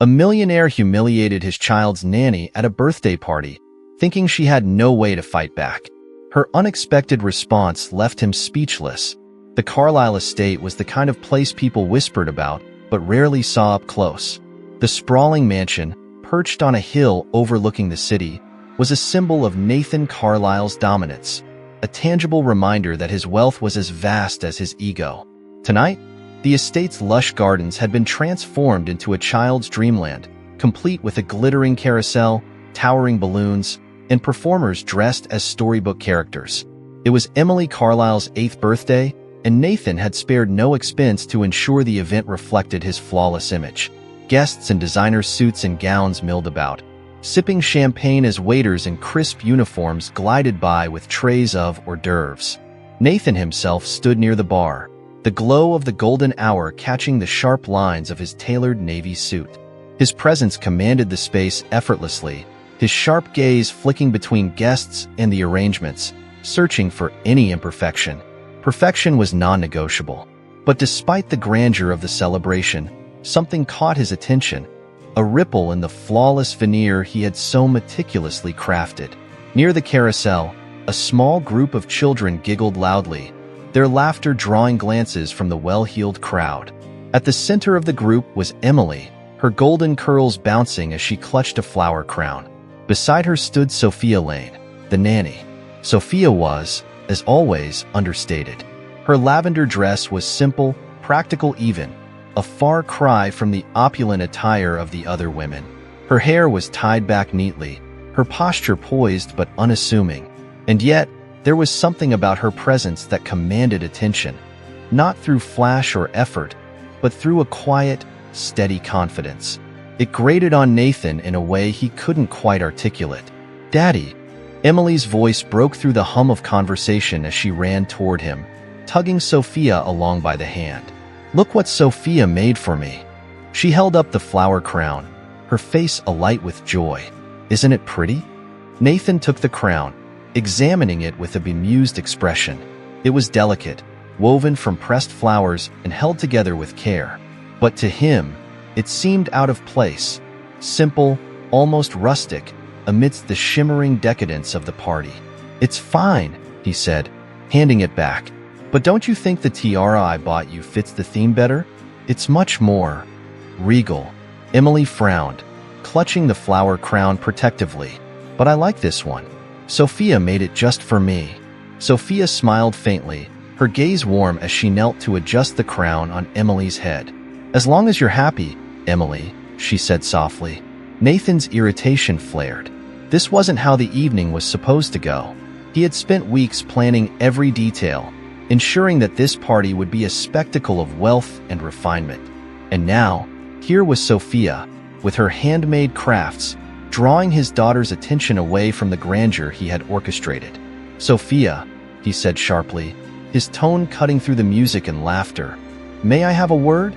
A millionaire humiliated his child's nanny at a birthday party, thinking she had no way to fight back. Her unexpected response left him speechless. The Carlisle estate was the kind of place people whispered about, but rarely saw up close. The sprawling mansion, perched on a hill overlooking the city, was a symbol of Nathan Carlisle's dominance, a tangible reminder that his wealth was as vast as his ego. Tonight, the estate's lush gardens had been transformed into a child's dreamland, complete with a glittering carousel, towering balloons, and performers dressed as storybook characters. It was Emily Carlisle's 8th birthday, and Nathan had spared no expense to ensure the event reflected his flawless image. Guests in designer suits and gowns milled about, sipping champagne as waiters in crisp uniforms glided by with trays of hors d'oeuvres. Nathan himself stood near the bar, the glow of the golden hour catching the sharp lines of his tailored navy suit. His presence commanded the space effortlessly, his sharp gaze flicking between guests and the arrangements, searching for any imperfection. Perfection was non-negotiable. But despite the grandeur of the celebration, something caught his attention, a ripple in the flawless veneer he had so meticulously crafted. Near the carousel, a small group of children giggled loudly, their laughter drawing glances from the well-heeled crowd. At the center of the group was Emily, her golden curls bouncing as she clutched a flower crown. Beside her stood Sophia Lane, the nanny. Sophia was, as always, understated. Her lavender dress was simple, practical even, a far cry from the opulent attire of the other women. Her hair was tied back neatly, her posture poised but unassuming. And yet, there was something about her presence that commanded attention, not through flash or effort, but through a quiet, steady confidence. It grated on Nathan in a way he couldn't quite articulate. "Daddy." Emily's voice broke through the hum of conversation as she ran toward him, tugging Sophia along by the hand. "Look what Sophia made for me." She held up the flower crown, her face alight with joy. "Isn't it pretty?" Nathan took the crown, examining it with a bemused expression. It was delicate, woven from pressed flowers and held together with care. But to him, it seemed out of place, simple, almost rustic, amidst the shimmering decadence of the party. "It's fine," he said, handing it back. "But don't you think the tiara I bought you fits the theme better? It's much more regal." Emily frowned, clutching the flower crown protectively. "But I like this one. Sophia made it just for me." Sophia smiled faintly, her gaze warm as she knelt to adjust the crown on Emily's head. "As long as you're happy, Emily," she said softly. Nathan's irritation flared. This wasn't how the evening was supposed to go. He had spent weeks planning every detail, ensuring that this party would be a spectacle of wealth and refinement. And now, here was Sophia, with her handmade crafts, drawing his daughter's attention away from the grandeur he had orchestrated. "Sophia," he said sharply, his tone cutting through the music and laughter. "May I have a word?"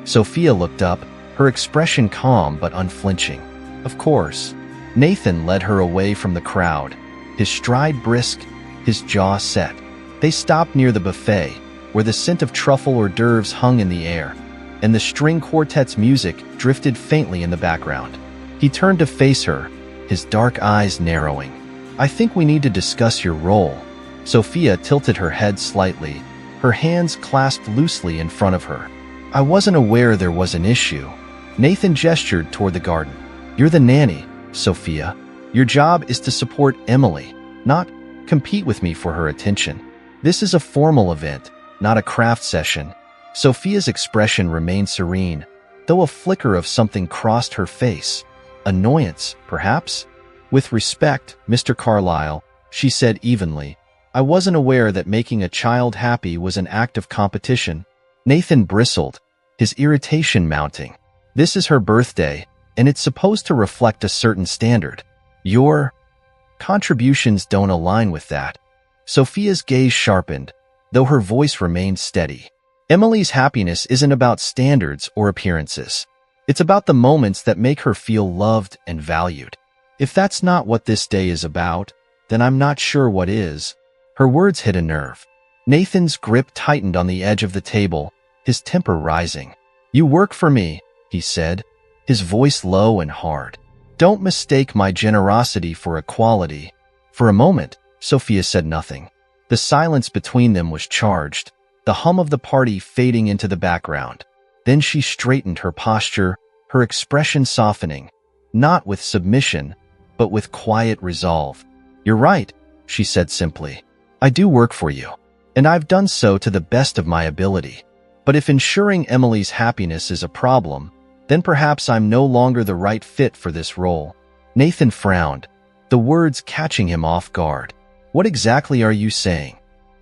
Sophia looked up, her expression calm but unflinching. "Of course." Nathan led her away from the crowd, his stride brisk, his jaw set. They stopped near the buffet, where the scent of truffle hors d'oeuvres hung in the air, and the string quartet's music drifted faintly in the background. He turned to face her, his dark eyes narrowing. "I think we need to discuss your role." Sophia tilted her head slightly, her hands clasped loosely in front of her. "I wasn't aware there was an issue." Nathan gestured toward the garden. "You're the nanny, Sophia. Your job is to support Emily, not compete with me for her attention. This is a formal event, not a craft session." Sophia's expression remained serene, though a flicker of something crossed her face. Annoyance, perhaps? "With respect, Mr. Carlisle," she said evenly, "I wasn't aware that making a child happy was an act of competition." Nathan bristled, his irritation mounting. "This is her birthday, and it's supposed to reflect a certain standard. Your contributions don't align with that." Sophia's gaze sharpened, though her voice remained steady. "Emily's happiness isn't about standards or appearances. It's about the moments that make her feel loved and valued. If that's not what this day is about, then I'm not sure what is." Her words hit a nerve. Nathan's grip tightened on the edge of the table, his temper rising. "You work for me," he said, his voice low and hard. "Don't mistake my generosity for equality." For a moment, Sophia said nothing. The silence between them was charged, the hum of the party fading into the background. Then she straightened her posture, her expression softening, not with submission, but with quiet resolve. "You're right," she said simply. "I do work for you, and I've done so to the best of my ability. But if ensuring Emily's happiness is a problem, then perhaps I'm no longer the right fit for this role." Nathan frowned, the words catching him off guard. "What exactly are you saying?"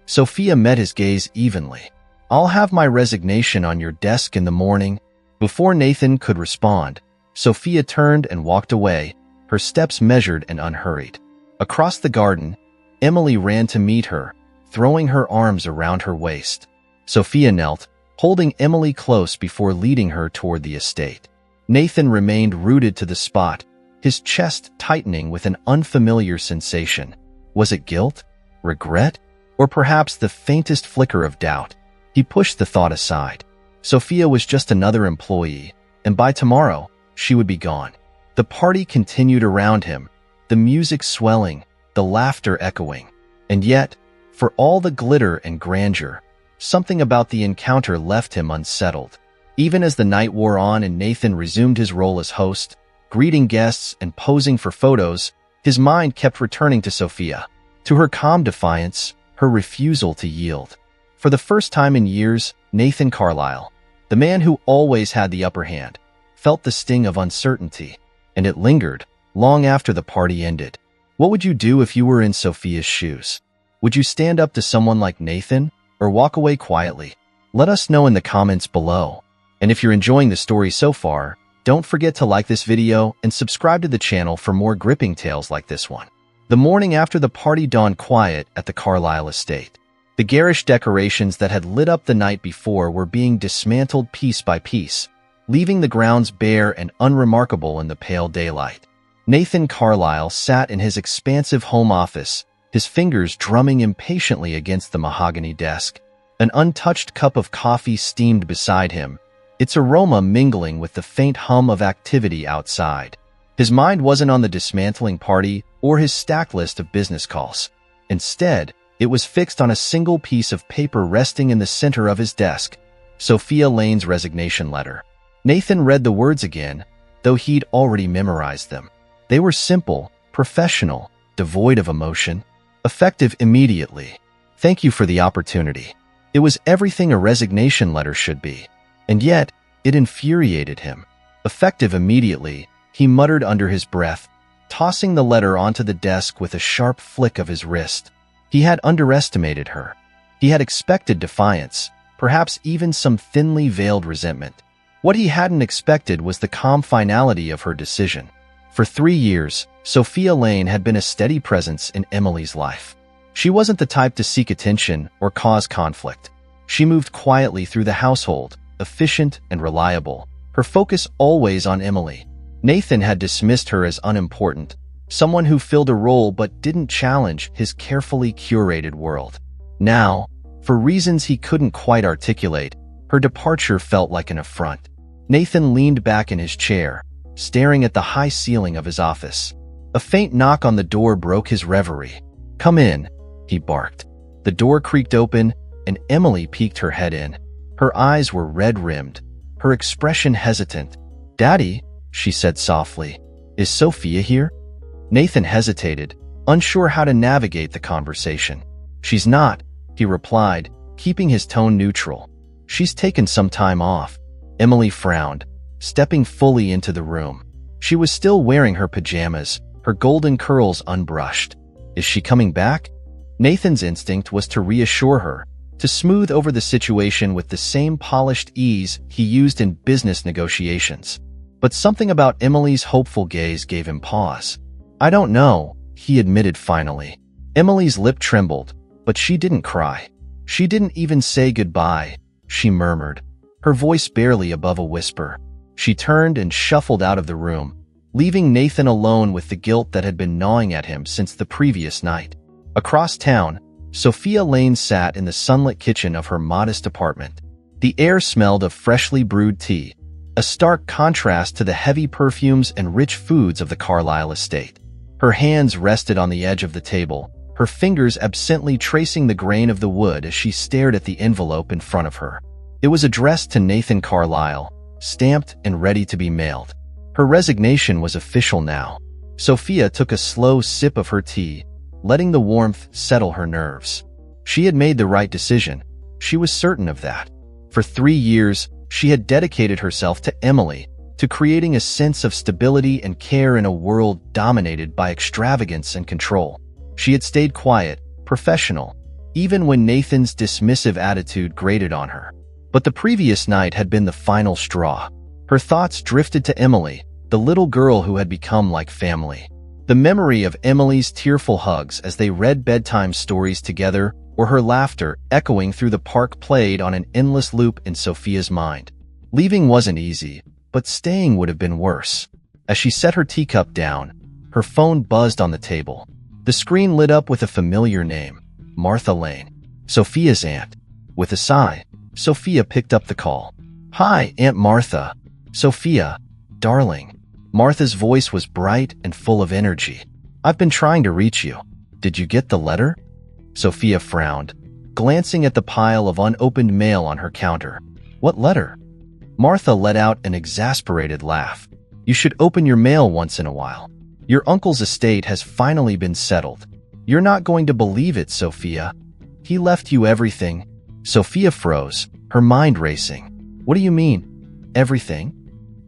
Sophia met his gaze evenly. "I'll have my resignation on your desk in the morning." Before Nathan could respond, Sophia turned and walked away, her steps measured and unhurried. Across the garden, Emily ran to meet her, throwing her arms around her waist. Sophia knelt, holding Emily close before leading her toward the estate. Nathan remained rooted to the spot, his chest tightening with an unfamiliar sensation. Was it guilt, regret, or perhaps the faintest flicker of doubt? He pushed the thought aside. Sophia was just another employee, and by tomorrow, she would be gone. The party continued around him, the music swelling, the laughter echoing. And yet, for all the glitter and grandeur, something about the encounter left him unsettled. Even as the night wore on and Nathan resumed his role as host, greeting guests and posing for photos, his mind kept returning to Sophia, to her calm defiance, her refusal to yield. For the first time in years, Nathan Carlyle, the man who always had the upper hand, felt the sting of uncertainty, and it lingered long after the party ended. What would you do if you were in Sophia's shoes? Would you stand up to someone like Nathan, or walk away quietly? Let us know in the comments below. And if you're enjoying the story so far, don't forget to like this video and subscribe to the channel for more gripping tales like this one. The morning after the party dawned quiet at the Carlyle estate. The garish decorations that had lit up the night before were being dismantled piece by piece, leaving the grounds bare and unremarkable in the pale daylight. Nathan Carlyle sat in his expansive home office, his fingers drumming impatiently against the mahogany desk. An untouched cup of coffee steamed beside him, its aroma mingling with the faint hum of activity outside. His mind wasn't on the dismantling party or his stack list of business calls. Instead, it was fixed on a single piece of paper resting in the center of his desk, Sophia Lane's resignation letter. Nathan read the words again, though he'd already memorized them. They were simple, professional, devoid of emotion, effective immediately. "Thank you for the opportunity." It was everything a resignation letter should be. And yet, it infuriated him. "Effective immediately," he muttered under his breath, tossing the letter onto the desk with a sharp flick of his wrist. He had underestimated her. He had expected defiance, perhaps even some thinly veiled resentment. What he hadn't expected was the calm finality of her decision. For 3 years, Sophia Lane had been a steady presence in Emily's life. She wasn't the type to seek attention or cause conflict. She moved quietly through the household, efficient and reliable, her focus always on Emily. Nathan had dismissed her as unimportant, someone who filled a role but didn't challenge his carefully curated world. Now, for reasons he couldn't quite articulate, her departure felt like an affront. Nathan leaned back in his chair, staring at the high ceiling of his office. A faint knock on the door broke his reverie. "Come in," he barked. The door creaked open, and Emily peeked her head in. Her eyes were red-rimmed, her expression hesitant. "Daddy," she said softly, "is Sophia here?" Nathan hesitated, unsure how to navigate the conversation. "She's not," he replied, keeping his tone neutral. "She's taken some time off." Emily frowned, stepping fully into the room. She was still wearing her pajamas, her golden curls unbrushed. "Is she coming back?" Nathan's instinct was to reassure her, to smooth over the situation with the same polished ease he used in business negotiations. But something about Emily's hopeful gaze gave him pause. "I don't know," he admitted finally. Emily's lip trembled, but she didn't cry. She didn't even say goodbye, she murmured, her voice barely above a whisper. She turned and shuffled out of the room, leaving Nathan alone with the guilt that had been gnawing at him since the previous night. Across town, Sophia Lane sat in the sunlit kitchen of her modest apartment. The air smelled of freshly brewed tea, a stark contrast to the heavy perfumes and rich foods of the Carlisle estate. Her hands rested on the edge of the table, her fingers absently tracing the grain of the wood as she stared at the envelope in front of her. It was addressed to Nathan Carlisle, stamped and ready to be mailed. Her resignation was official now. Sophia took a slow sip of her tea, letting the warmth settle her nerves. She had made the right decision. She was certain of that. For 3 years, she had dedicated herself to Emily, to creating a sense of stability and care in a world dominated by extravagance and control. She had stayed quiet, professional, even when Nathan's dismissive attitude grated on her. But the previous night had been the final straw. Her thoughts drifted to Emily, the little girl who had become like family. The memory of Emily's tearful hugs as they read bedtime stories together, or her laughter echoing through the park played on an endless loop in Sophia's mind. Leaving wasn't easy, but staying would have been worse. As she set her teacup down, her phone buzzed on the table. The screen lit up with a familiar name, Martha Lane, Sophia's aunt. With a sigh, Sophia picked up the call. "Hi, Aunt Martha." "Sophia, darling." Martha's voice was bright and full of energy. "I've been trying to reach you. Did you get the letter?" Sophia frowned, glancing at the pile of unopened mail on her counter. "What letter?" Martha let out an exasperated laugh. "You should open your mail once in a while. Your uncle's estate has finally been settled. You're not going to believe it, Sophia. He left you everything." Sophia froze, her mind racing. "What do you mean? Everything?"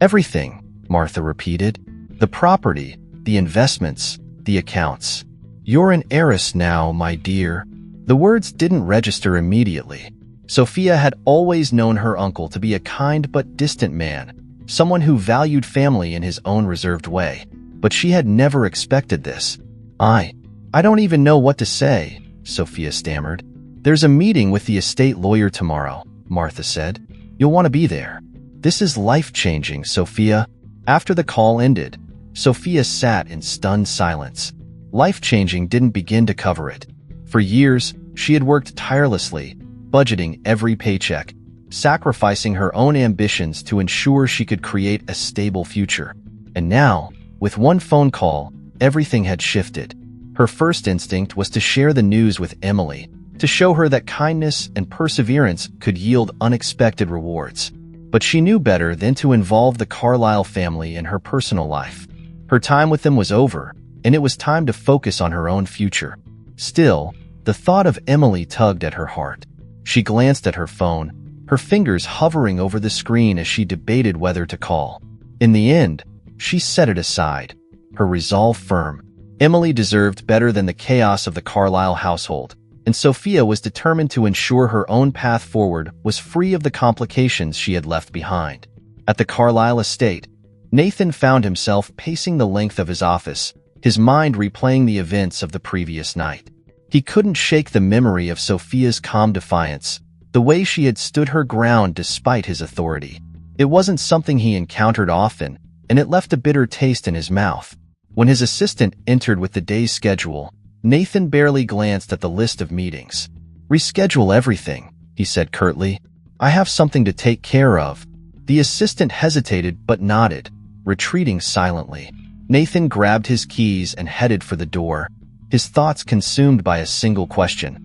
"Everything," Martha repeated. "The property, the investments, the accounts. You're an heiress now, my dear." The words didn't register immediately. Sophia had always known her uncle to be a kind but distant man, someone who valued family in his own reserved way. But she had never expected this. I don't even know what to say," Sophia stammered. "There's a meeting with the estate lawyer tomorrow," Martha said. "You'll want to be there. This is life-changing, Sophia." After the call ended, Sophia sat in stunned silence. Life-changing didn't begin to cover it. For years, she had worked tirelessly, budgeting every paycheck, sacrificing her own ambitions to ensure she could create a stable future. And now, with one phone call, everything had shifted. Her first instinct was to share the news with Emily, to show her that kindness and perseverance could yield unexpected rewards. But she knew better than to involve the Carlisle family in her personal life. Her time with them was over, and it was time to focus on her own future. Still, the thought of Emily tugged at her heart. She glanced at her phone, her fingers hovering over the screen as she debated whether to call. In the end, she set it aside, her resolve firm. Emily deserved better than the chaos of the Carlisle household, and Sophia was determined to ensure her own path forward was free of the complications she had left behind. At the Carlisle estate, Nathan found himself pacing the length of his office, his mind replaying the events of the previous night. He couldn't shake the memory of Sophia's calm defiance, the way she had stood her ground despite his authority. It wasn't something he encountered often, and it left a bitter taste in his mouth. When his assistant entered with the day's schedule, Nathan barely glanced at the list of meetings. "Reschedule everything," he said curtly. "I have something to take care of." The assistant hesitated but nodded, retreating silently. Nathan grabbed his keys and headed for the door, his thoughts consumed by a single question.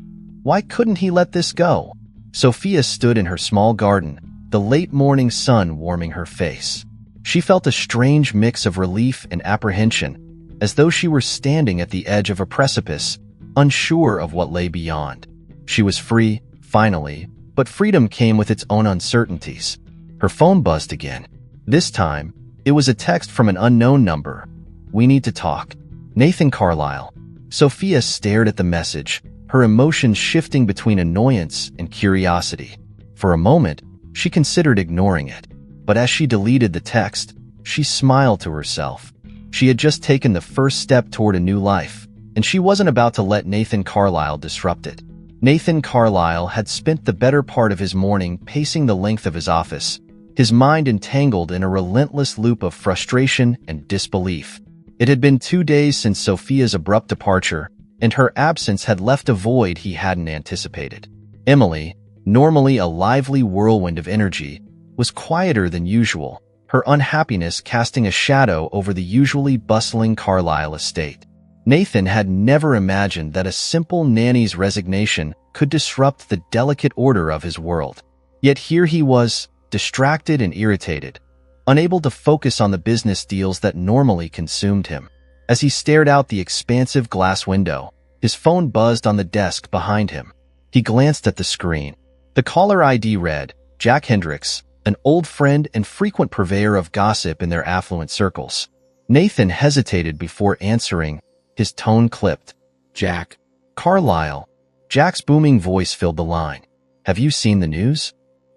Why couldn't he let this go? Sophia stood in her small garden, the late morning sun warming her face. She felt a strange mix of relief and apprehension, as though she were standing at the edge of a precipice, unsure of what lay beyond. She was free, finally, but freedom came with its own uncertainties. Her phone buzzed again. This time, it was a text from an unknown number. "We need to talk. Nathan Carlisle." Sophia stared at the message, her emotions shifting between annoyance and curiosity. For a moment, she considered ignoring it. But as she deleted the text, she smiled to herself. She had just taken the first step toward a new life, and she wasn't about to let Nathan Carlisle disrupt it. Nathan Carlisle had spent the better part of his morning pacing the length of his office, his mind entangled in a relentless loop of frustration and disbelief. It had been 2 days since Sophia's abrupt departure, and her absence had left a void he hadn't anticipated. Emily, normally a lively whirlwind of energy, was quieter than usual, her unhappiness casting a shadow over the usually bustling Carlisle estate. Nathan had never imagined that a simple nanny's resignation could disrupt the delicate order of his world. Yet here he was, distracted and irritated, unable to focus on the business deals that normally consumed him. As he stared out the expansive glass window, his phone buzzed on the desk behind him. He glanced at the screen. The caller ID read, Jack Hendricks, an old friend and frequent purveyor of gossip in their affluent circles. Nathan hesitated before answering, his tone clipped. Jack. Carlisle. Jack's booming voice filled the line. Have you seen the news?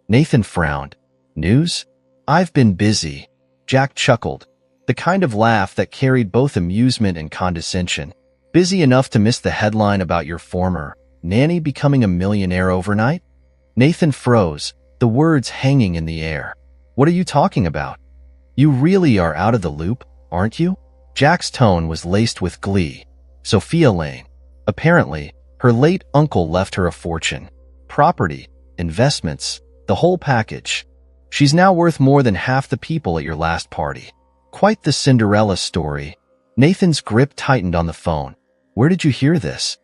Nathan frowned. News? I've been busy. Jack chuckled, the kind of laugh that carried both amusement and condescension. Busy enough to miss the headline about your former nanny becoming a millionaire overnight? Nathan froze, the words hanging in the air. What are you talking about? You really are out of the loop, aren't you? Jack's tone was laced with glee. Sophia Lane. Apparently, her late uncle left her a fortune. Property, investments, the whole package. She's now worth more than half the people at your last party. Quite the Cinderella story. Nathan's grip tightened on the phone. Where did you hear this?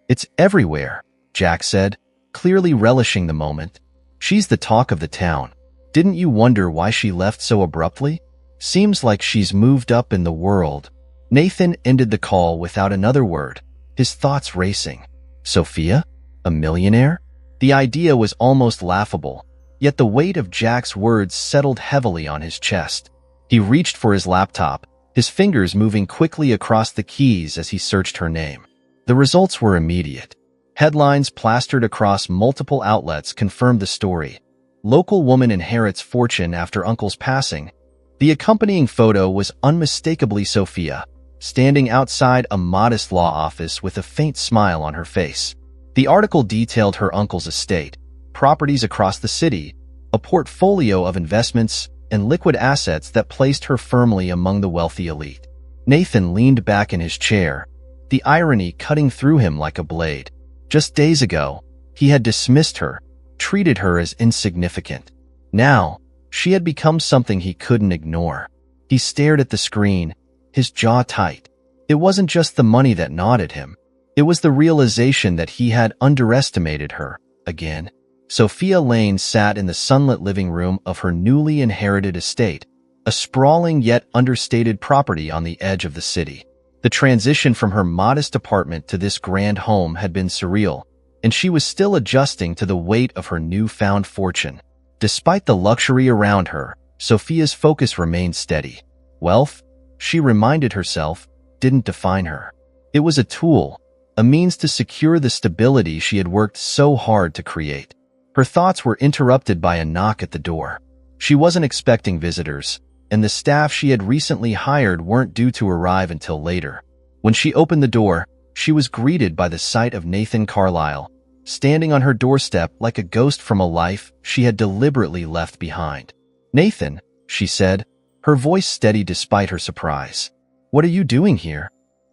It's everywhere, Jack said, clearly relishing the moment. She's the talk of the town. Didn't you wonder why she left so abruptly? Seems like she's moved up in the world. Nathan ended the call without another word, his thoughts racing. Sophia? A millionaire? The idea was almost laughable, yet the weight of Jack's words settled heavily on his chest. He reached for his laptop, his fingers moving quickly across the keys as he searched her name. The results were immediate. Headlines plastered across multiple outlets confirmed the story. Local woman inherits fortune after uncle's passing. The accompanying photo was unmistakably Sophia, standing outside a modest law office with a faint smile on her face. The article detailed her uncle's estate, properties across the city, a portfolio of investments, and liquid assets that placed her firmly among the wealthy elite. Nathan leaned back in his chair, the irony cutting through him like a blade. Just days ago, he had dismissed her, treated her as insignificant. Now, she had become something he couldn't ignore. He stared at the screen, his jaw tight. It wasn't just the money that gnawed at him. It was the realization that he had underestimated her, again. Sophia Lane sat in the sunlit living room of her newly inherited estate, a sprawling yet understated property on the edge of the city. The transition from her modest apartment to this grand home had been surreal, and she was still adjusting to the weight of her newfound fortune. Despite the luxury around her, Sophia's focus remained steady. Wealth, she reminded herself, didn't define her. It was a tool, a means to secure the stability she had worked so hard to create. Her thoughts were interrupted by a knock at the door. She wasn't expecting visitors, and the staff she had recently hired weren't due to arrive until later. When she opened the door, she was greeted by the sight of Nathan Carlisle, standing on her doorstep like a ghost from a life she had deliberately left behind. Nathan, she said, her voice steady despite her surprise. What are you doing here?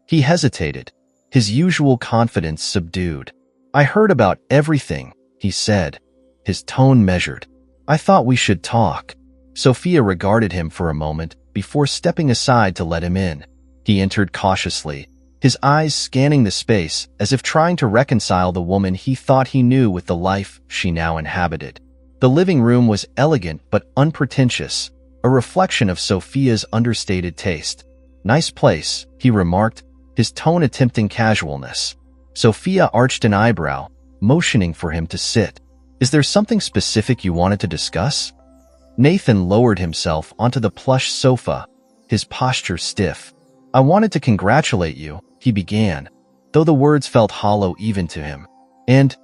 He hesitated, his usual confidence subdued. I heard about everything, he said, his tone measured. I thought we should talk. Sophia regarded him for a moment before stepping aside to let him in. He entered cautiously, his eyes scanning the space as if trying to reconcile the woman he thought he knew with the life she now inhabited. The living room was elegant but unpretentious, a reflection of Sophia's understated taste. Nice place, he remarked, his tone attempting casualness. Sophia arched an eyebrow, motioning for him to sit. Is there something specific you wanted to discuss? Nathan lowered himself onto the plush sofa, his posture stiff. I wanted to congratulate you, he began, though the words felt hollow even to him. And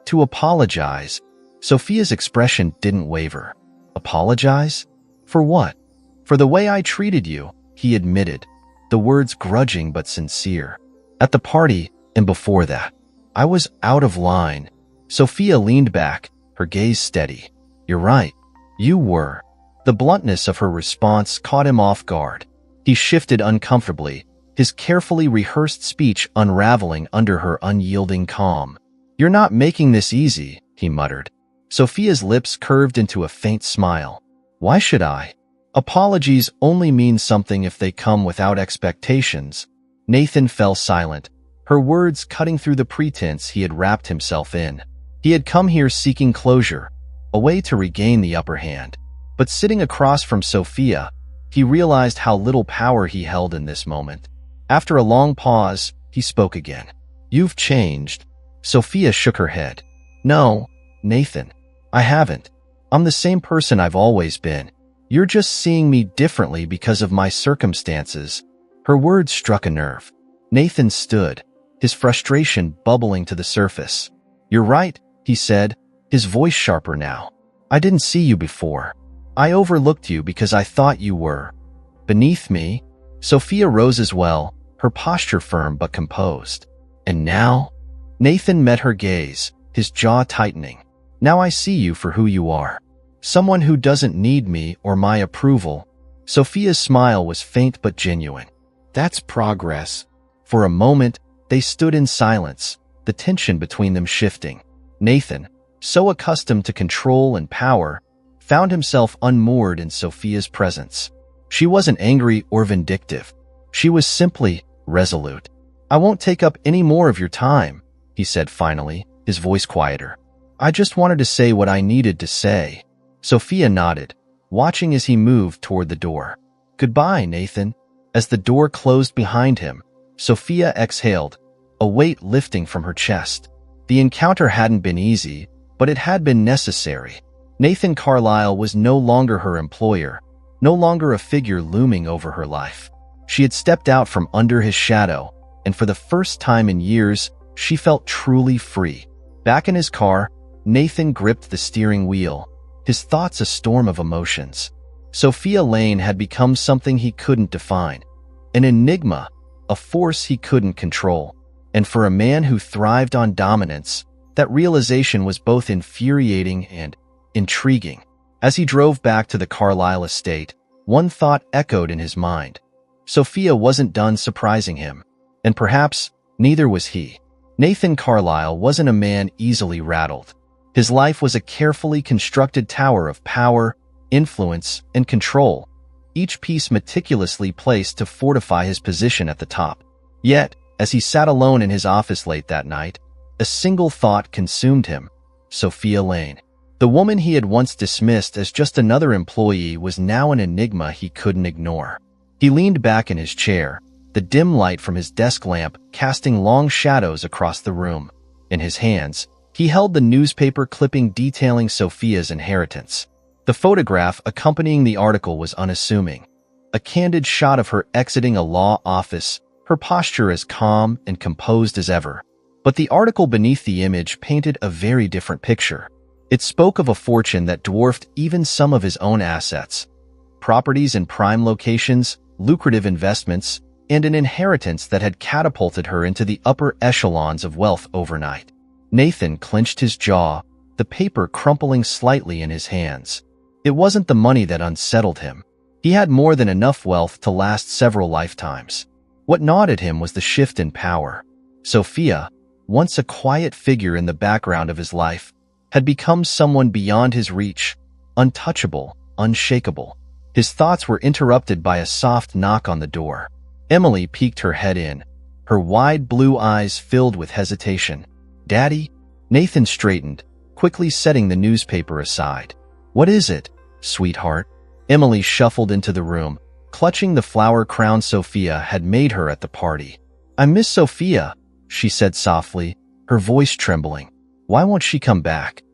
to apologize. Sophia's expression didn't waver. Apologize? For what? For the way I treated you, he admitted, the words grudging but sincere. At the party, and before that, I was out of line. Sophia leaned back, her gaze steady. You're right. You were. The bluntness of her response caught him off guard. He shifted uncomfortably, his carefully rehearsed speech unraveling under her unyielding calm. You're not making this easy, he muttered. Sophia's lips curved into a faint smile. Why should I? Apologies only mean something if they come without expectations. Nathan fell silent, her words cutting through the pretense he had wrapped himself in. He had come here seeking closure, a way to regain the upper hand. But sitting across from Sophia, he realized how little power he held in this moment. After a long pause, he spoke again. "You've changed." Sophia shook her head. "No, Nathan, I haven't. I'm the same person I've always been. You're just seeing me differently because of my circumstances." Her words struck a nerve. Nathan stood, his frustration bubbling to the surface. "You're right," he said, his voice sharper now. "I didn't see you before. I overlooked you because I thought you were beneath me." Sophia rose as well, her posture firm but composed. "And now?" Nathan met her gaze, his jaw tightening. "Now I see you for who you are. Someone who doesn't need me or my approval." Sophia's smile was faint but genuine. "That's progress." For a moment, they stood in silence, the tension between them shifting. Nathan, so accustomed to control and power, found himself unmoored in Sophia's presence. She wasn't angry or vindictive. She was simply resolute. "I won't take up any more of your time," he said finally, his voice quieter. "I just wanted to say what I needed to say." Sophia nodded, watching as he moved toward the door. "Goodbye, Nathan." As the door closed behind him, Sophia exhaled, a weight lifting from her chest. The encounter hadn't been easy, but it had been necessary. Nathan Carlyle was no longer her employer, no longer a figure looming over her life. She had stepped out from under his shadow, and for the first time in years, she felt truly free. Back in his car, Nathan gripped the steering wheel, his thoughts a storm of emotions. Sophia Lane had become something he couldn't define, an enigma, a force he couldn't control. And for a man who thrived on dominance, that realization was both infuriating and intriguing. As he drove back to the Carlyle estate, one thought echoed in his mind. Sophia wasn't done surprising him, and perhaps neither was he. Nathan Carlyle wasn't a man easily rattled. His life was a carefully constructed tower of power, influence, and control, each piece meticulously placed to fortify his position at the top. Yet, as he sat alone in his office late that night, a single thought consumed him: Sophia Lane. The woman he had once dismissed as just another employee was now an enigma he couldn't ignore. He leaned back in his chair, the dim light from his desk lamp casting long shadows across the room. In his hands, he held the newspaper clipping detailing Sophia's inheritance. The photograph accompanying the article was unassuming. A candid shot of her exiting a law office, her posture as calm and composed as ever. But the article beneath the image painted a very different picture. It spoke of a fortune that dwarfed even some of his own assets. Properties in prime locations, lucrative investments, and an inheritance that had catapulted her into the upper echelons of wealth overnight. Nathan clenched his jaw, the paper crumpling slightly in his hands. It wasn't the money that unsettled him. He had more than enough wealth to last several lifetimes. What gnawed at him was the shift in power. Sophia, once a quiet figure in the background of his life, had become someone beyond his reach, untouchable, unshakable. His thoughts were interrupted by a soft knock on the door. Emily peeked her head in, her wide blue eyes filled with hesitation. "Daddy?" Nathan straightened, quickly setting the newspaper aside. "What is it, sweetheart?" Emily shuffled into the room, clutching the flower crown Sophia had made her at the party. "I miss Sophia," she said softly, her voice trembling. "Why won't she come back?"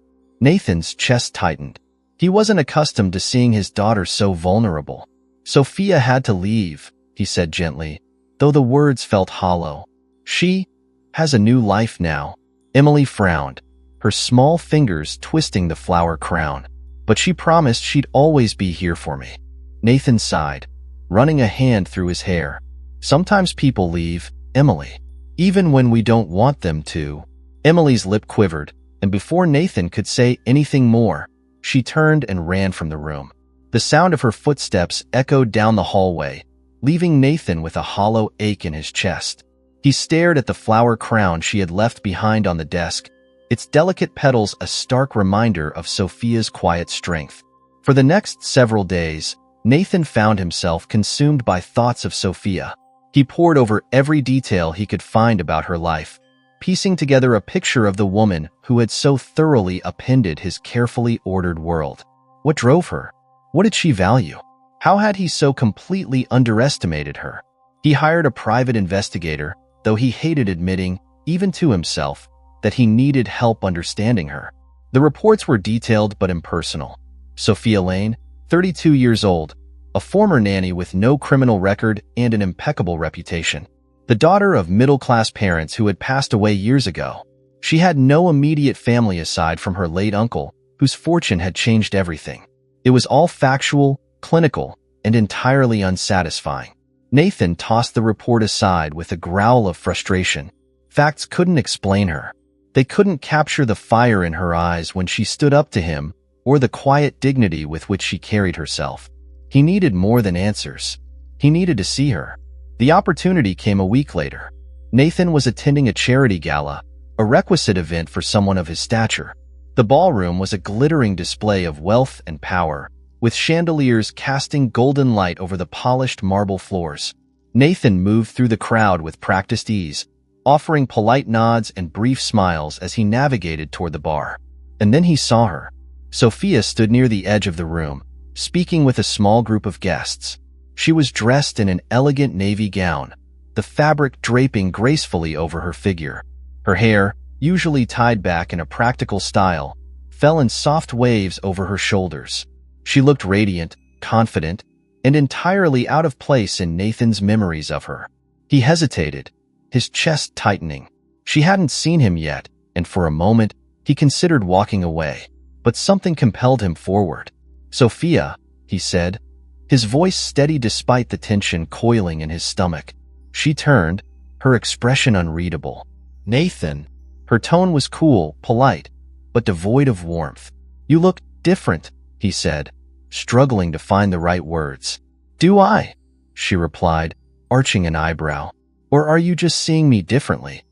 Nathan's chest tightened. He wasn't accustomed to seeing his daughter so vulnerable. "Sophia had to leave," he said gently, though the words felt hollow. "She has a new life now." Emily frowned, her small fingers twisting the flower crown. "But she promised she'd always be here for me." Nathan sighed, running a hand through his hair. "Sometimes people leave, Emily, even when we don't want them to." Emily's lip quivered, and before Nathan could say anything more, she turned and ran from the room. The sound of her footsteps echoed down the hallway, leaving Nathan with a hollow ache in his chest. He stared at the flower crown she had left behind on the desk, its delicate petals a stark reminder of Sophia's quiet strength. For the next several days, Nathan found himself consumed by thoughts of Sophia. He pored over every detail he could find about her life, piecing together a picture of the woman who had so thoroughly upended his carefully ordered world. What drove her? What did she value? How had he so completely underestimated her? He hired a private investigator, though he hated admitting, even to himself, that he needed help understanding her. The reports were detailed but impersonal. Sophia Lane, 32 years old, a former nanny with no criminal record and an impeccable reputation. The daughter of middle-class parents who had passed away years ago. She had no immediate family aside from her late uncle, whose fortune had changed everything. It was all factual, clinical, and entirely unsatisfying. Nathan tossed the report aside with a growl of frustration. Facts couldn't explain her. They couldn't capture the fire in her eyes when she stood up to him, or the quiet dignity with which she carried herself. He needed more than answers. He needed to see her. The opportunity came a week later. Nathan was attending a charity gala, a requisite event for someone of his stature. The ballroom was a glittering display of wealth and power, with chandeliers casting golden light over the polished marble floors. Nathan moved through the crowd with practiced ease, offering polite nods and brief smiles as he navigated toward the bar. And then he saw her. Sophia stood near the edge of the room, speaking with a small group of guests. She was dressed in an elegant navy gown, the fabric draping gracefully over her figure. Her hair, usually tied back in a practical style, fell in soft waves over her shoulders. She looked radiant, confident, and entirely out of place in Nathan's memories of her. He hesitated, his chest tightening. She hadn't seen him yet, and for a moment, he considered walking away. But something compelled him forward. "Sophia," he said, his voice steady despite the tension coiling in his stomach. She turned, her expression unreadable. "Nathan." Her tone was cool, polite, but devoid of warmth. "You look different," he said, struggling to find the right words. "Do I?" she replied, arching an eyebrow. "Or are you just seeing me differently?"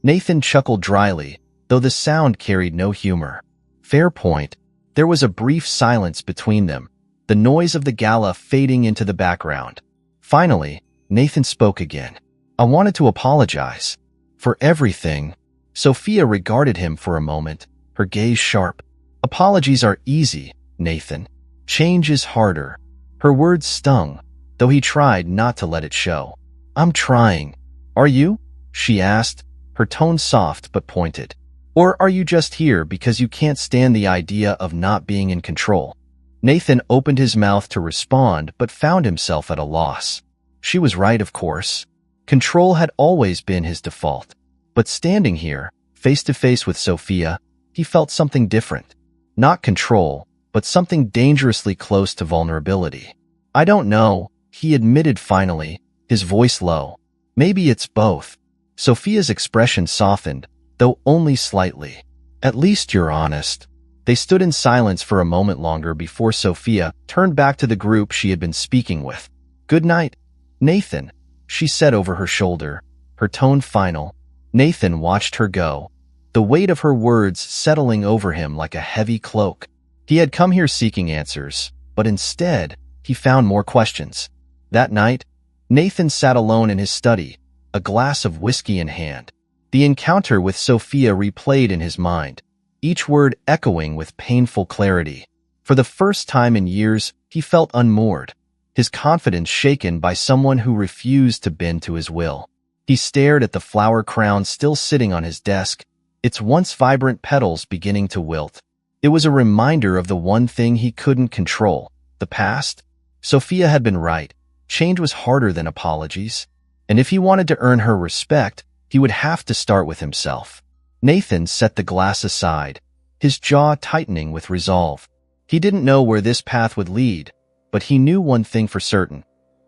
Nathan chuckled dryly, though the sound carried no humor. Fair point. There was a brief silence between them, the noise of the gala fading into the background. Finally, Nathan spoke again. "I wanted to apologize. For everything." Sophia regarded him for a moment, her gaze sharp. "Apologies are easy, Nathan. Change is harder." Her words stung, though he tried not to let it show. "I'm trying." "Are you?" she asked, her tone soft but pointed. "Or are you just here because you can't stand the idea of not being in control?" Nathan opened his mouth to respond but found himself at a loss. She was right, of course. Control had always been his default. But standing here, face to face with Sophia, he felt something different. Not control, but something dangerously close to vulnerability. "I don't know," he admitted finally, his voice low. "Maybe it's both." Sophia's expression softened, though only slightly. "At least you're honest." They stood in silence for a moment longer before Sophia turned back to the group she had been speaking with. "Good night, Nathan," she said over her shoulder, her tone final. Nathan watched her go, the weight of her words settling over him like a heavy cloak. He had come here seeking answers, but instead, he found more questions. That night, Nathan sat alone in his study, a glass of whiskey in hand. The encounter with Sophia replayed in his mind, each word echoing with painful clarity. For the first time in years, he felt unmoored, his confidence shaken by someone who refused to bend to his will. He stared at the flower crown still sitting on his desk, its once vibrant petals beginning to wilt. It was a reminder of the one thing he couldn't control, the past. Sophia had been right. Change was harder than apologies. And if he wanted to earn her respect, he would have to start with himself. Nathan set the glass aside, his jaw tightening with resolve. He didn't know where this path would lead, but he knew one thing for certain.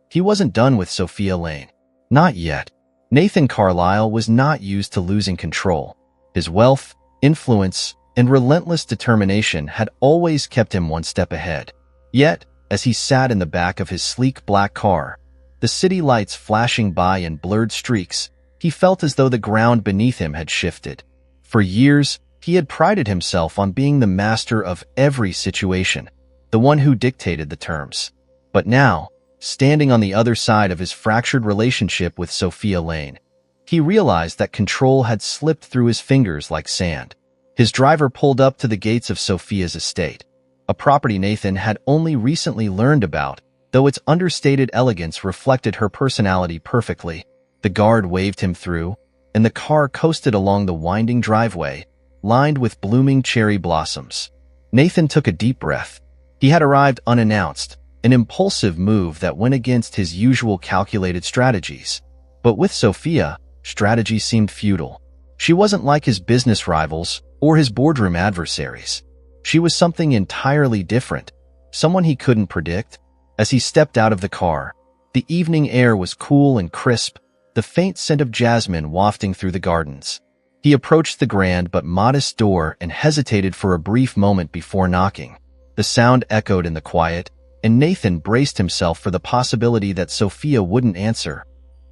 He wasn't done with Sophia Lane. Not yet. Nathan Carlisle was not used to losing control. His wealth, influence, and relentless determination had always kept him one step ahead. Yet, as he sat in the back of his sleek black car, the city lights flashing by in blurred streaks, he felt as though the ground beneath him had shifted. For years, he had prided himself on being the master of every situation, the one who dictated the terms. But now, standing on the other side of his fractured relationship with Sophia Lane, he realized that control had slipped through his fingers like sand. His driver pulled up to the gates of Sophia's estate, a property Nathan had only recently learned about, though its understated elegance reflected her personality perfectly. The guard waved him through, and the car coasted along the winding driveway, lined with blooming cherry blossoms. Nathan took a deep breath. He had arrived unannounced, an impulsive move that went against his usual calculated strategies. But with Sophia, strategy seemed futile. She wasn't like his business rivals or his boardroom adversaries. She was something entirely different, someone he couldn't predict. As he stepped out of the car, the evening air was cool and crisp, the faint scent of jasmine wafting through the gardens. He approached the grand but modest door and hesitated for a brief moment before knocking. The sound echoed in the quiet, and Nathan braced himself for the possibility that Sophia wouldn't answer,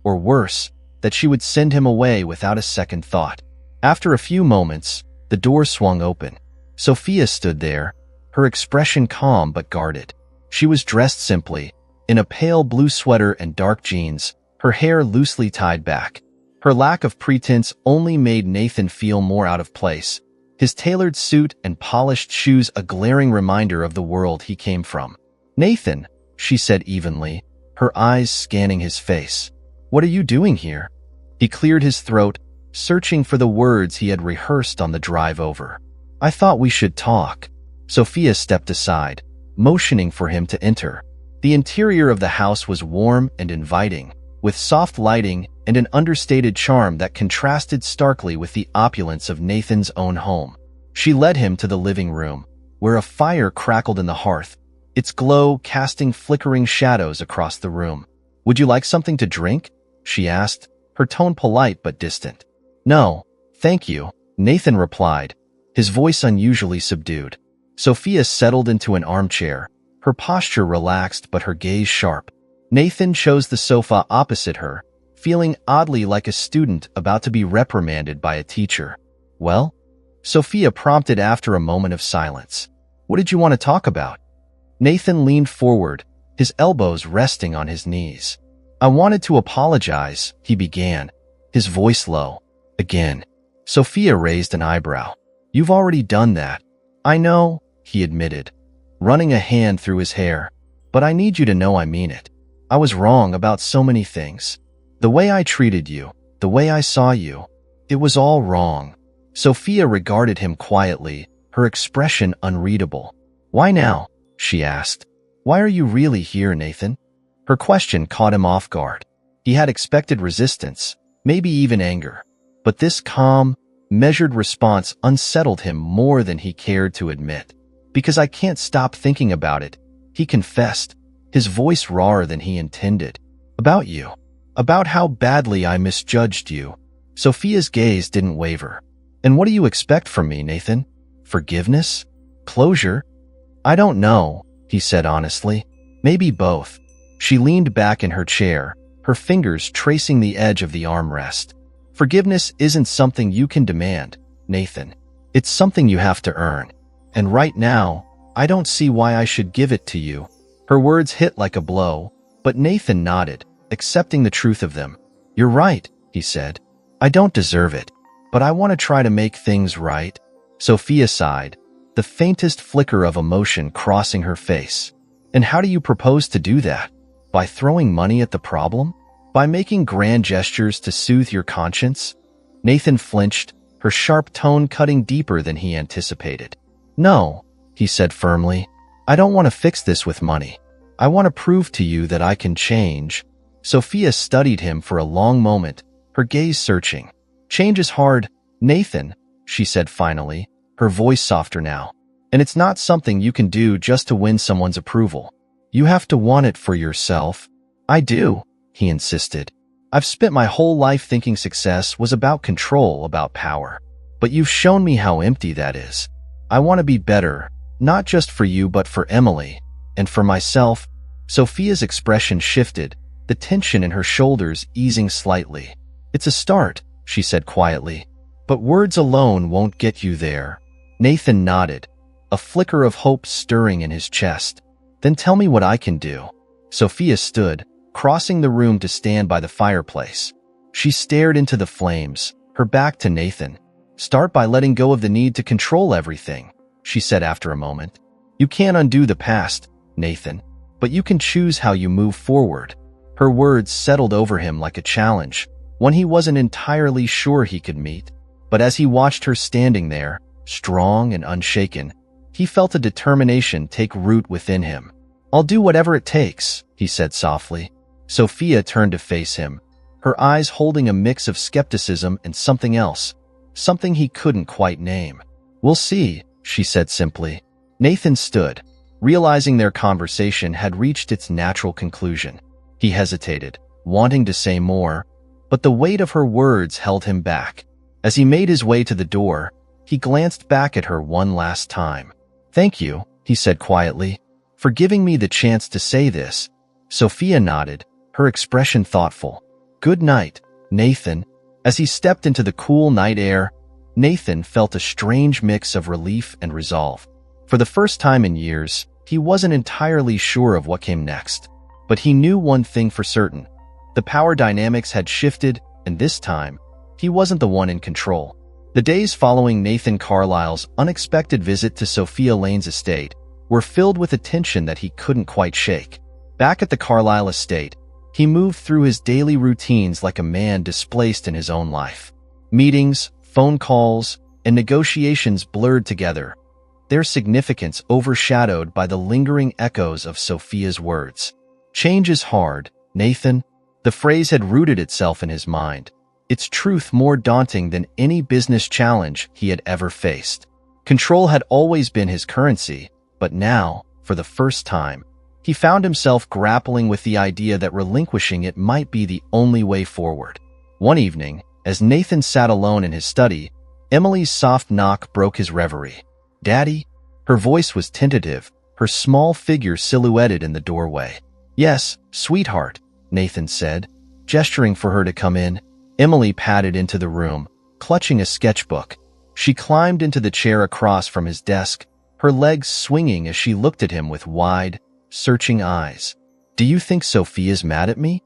or worse, that she would send him away without a second thought. After a few moments, the door swung open. Sophia stood there, her expression calm but guarded. She was dressed simply, in a pale blue sweater and dark jeans, her hair loosely tied back. Her lack of pretense only made Nathan feel more out of place, his tailored suit and polished shoes a glaring reminder of the world he came from. "Nathan," she said evenly, her eyes scanning his face. "What are you doing here?" He cleared his throat, searching for the words he had rehearsed on the drive over. "I thought we should talk." Sophia stepped aside, motioning for him to enter. The interior of the house was warm and inviting, with soft lighting and an understated charm that contrasted starkly with the opulence of Nathan's own home. She led him to the living room, where a fire crackled in the hearth, its glow casting flickering shadows across the room. "Would you like something to drink?" she asked, her tone polite but distant. "No, thank you," Nathan replied, his voice unusually subdued. Sophia settled into an armchair, her posture relaxed but her gaze sharp. Nathan chose the sofa opposite her, feeling oddly like a student about to be reprimanded by a teacher. "Well?" Sophia prompted after a moment of silence. "What did you want to talk about?" Nathan leaned forward, his elbows resting on his knees. "I wanted to apologize," he began, his voice low. "Again?" Sophia raised an eyebrow. "You've already done that." "I know," he admitted, running a hand through his hair. "But I need you to know I mean it. I was wrong about so many things. The way I treated you, the way I saw you, it was all wrong." Sophia regarded him quietly, her expression unreadable. "Why now?" she asked. "Why are you really here, Nathan?" Her question caught him off guard. He had expected resistance, maybe even anger. But this calm, measured response unsettled him more than he cared to admit. "Because I can't stop thinking about it," he confessed, his voice rawer than he intended. "About you. About how badly I misjudged you." Sophia's gaze didn't waver. "And what do you expect from me, Nathan? Forgiveness? Closure?" "I don't know," he said honestly. "Maybe both." She leaned back in her chair, her fingers tracing the edge of the armrest. "Forgiveness isn't something you can demand, Nathan. It's something you have to earn. And right now, I don't see why I should give it to you." Her words hit like a blow, but Nathan nodded, accepting the truth of them. "You're right," he said. "I don't deserve it, but I want to try to make things right." Sophia sighed, the faintest flicker of emotion crossing her face. "And how do you propose to do that? By throwing money at the problem? By making grand gestures to soothe your conscience?" Nathan flinched, her sharp tone cutting deeper than he anticipated. "No," he said firmly. "I don't want to fix this with money. I want to prove to you that I can change." Sophia studied him for a long moment, her gaze searching. "Change is hard, Nathan," she said finally, her voice softer now. "And it's not something you can do just to win someone's approval. You have to want it for yourself." "I do," he insisted. "I've spent my whole life thinking success was about control, about power. But you've shown me how empty that is. I want to be better, not just for you but for Emily, and for myself." Sophia's expression shifted, the tension in her shoulders easing slightly. "It's a start," she said quietly. "But words alone won't get you there." Nathan nodded, a flicker of hope stirring in his chest. "Then tell me what I can do." Sophia stood, crossing the room to stand by the fireplace. She stared into the flames, her back to Nathan. "Start by letting go of the need to control everything," she said after a moment. "You can't undo the past, Nathan, but you can choose how you move forward." Her words settled over him like a challenge, one he wasn't entirely sure he could meet. But as he watched her standing there, strong and unshaken, he felt a determination take root within him. "I'll do whatever it takes," he said softly. Sophia turned to face him, her eyes holding a mix of skepticism and something else, something he couldn't quite name. "We'll see," she said simply. Nathan stood, realizing their conversation had reached its natural conclusion. He hesitated, wanting to say more, but the weight of her words held him back. As he made his way to the door, he glanced back at her one last time. "Thank you," he said quietly, "for giving me the chance to say this." Sophia nodded, her expression thoughtful. "Good night, Nathan." As he stepped into the cool night air, Nathan felt a strange mix of relief and resolve. For the first time in years, he wasn't entirely sure of what came next. But he knew one thing for certain. The power dynamics had shifted, and this time, he wasn't the one in control. The days following Nathan Carlisle's unexpected visit to Sophia Lane's estate were filled with a tension that he couldn't quite shake. Back at the Carlisle estate, he moved through his daily routines like a man displaced in his own life. Meetings, phone calls, and negotiations blurred together, their significance overshadowed by the lingering echoes of Sophia's words. "Change is hard, Nathan." The phrase had rooted itself in his mind, its truth more daunting than any business challenge he had ever faced. Control had always been his currency, but now, for the first time, he found himself grappling with the idea that relinquishing it might be the only way forward. One evening, as Nathan sat alone in his study, Emily's soft knock broke his reverie. "Daddy?" Her voice was tentative, her small figure silhouetted in the doorway. "Yes, sweetheart," Nathan said, gesturing for her to come in. Emily padded into the room, clutching a sketchbook. She climbed into the chair across from his desk, her legs swinging as she looked at him with wide, searching eyes. "Do you think Sophia's mad at me?"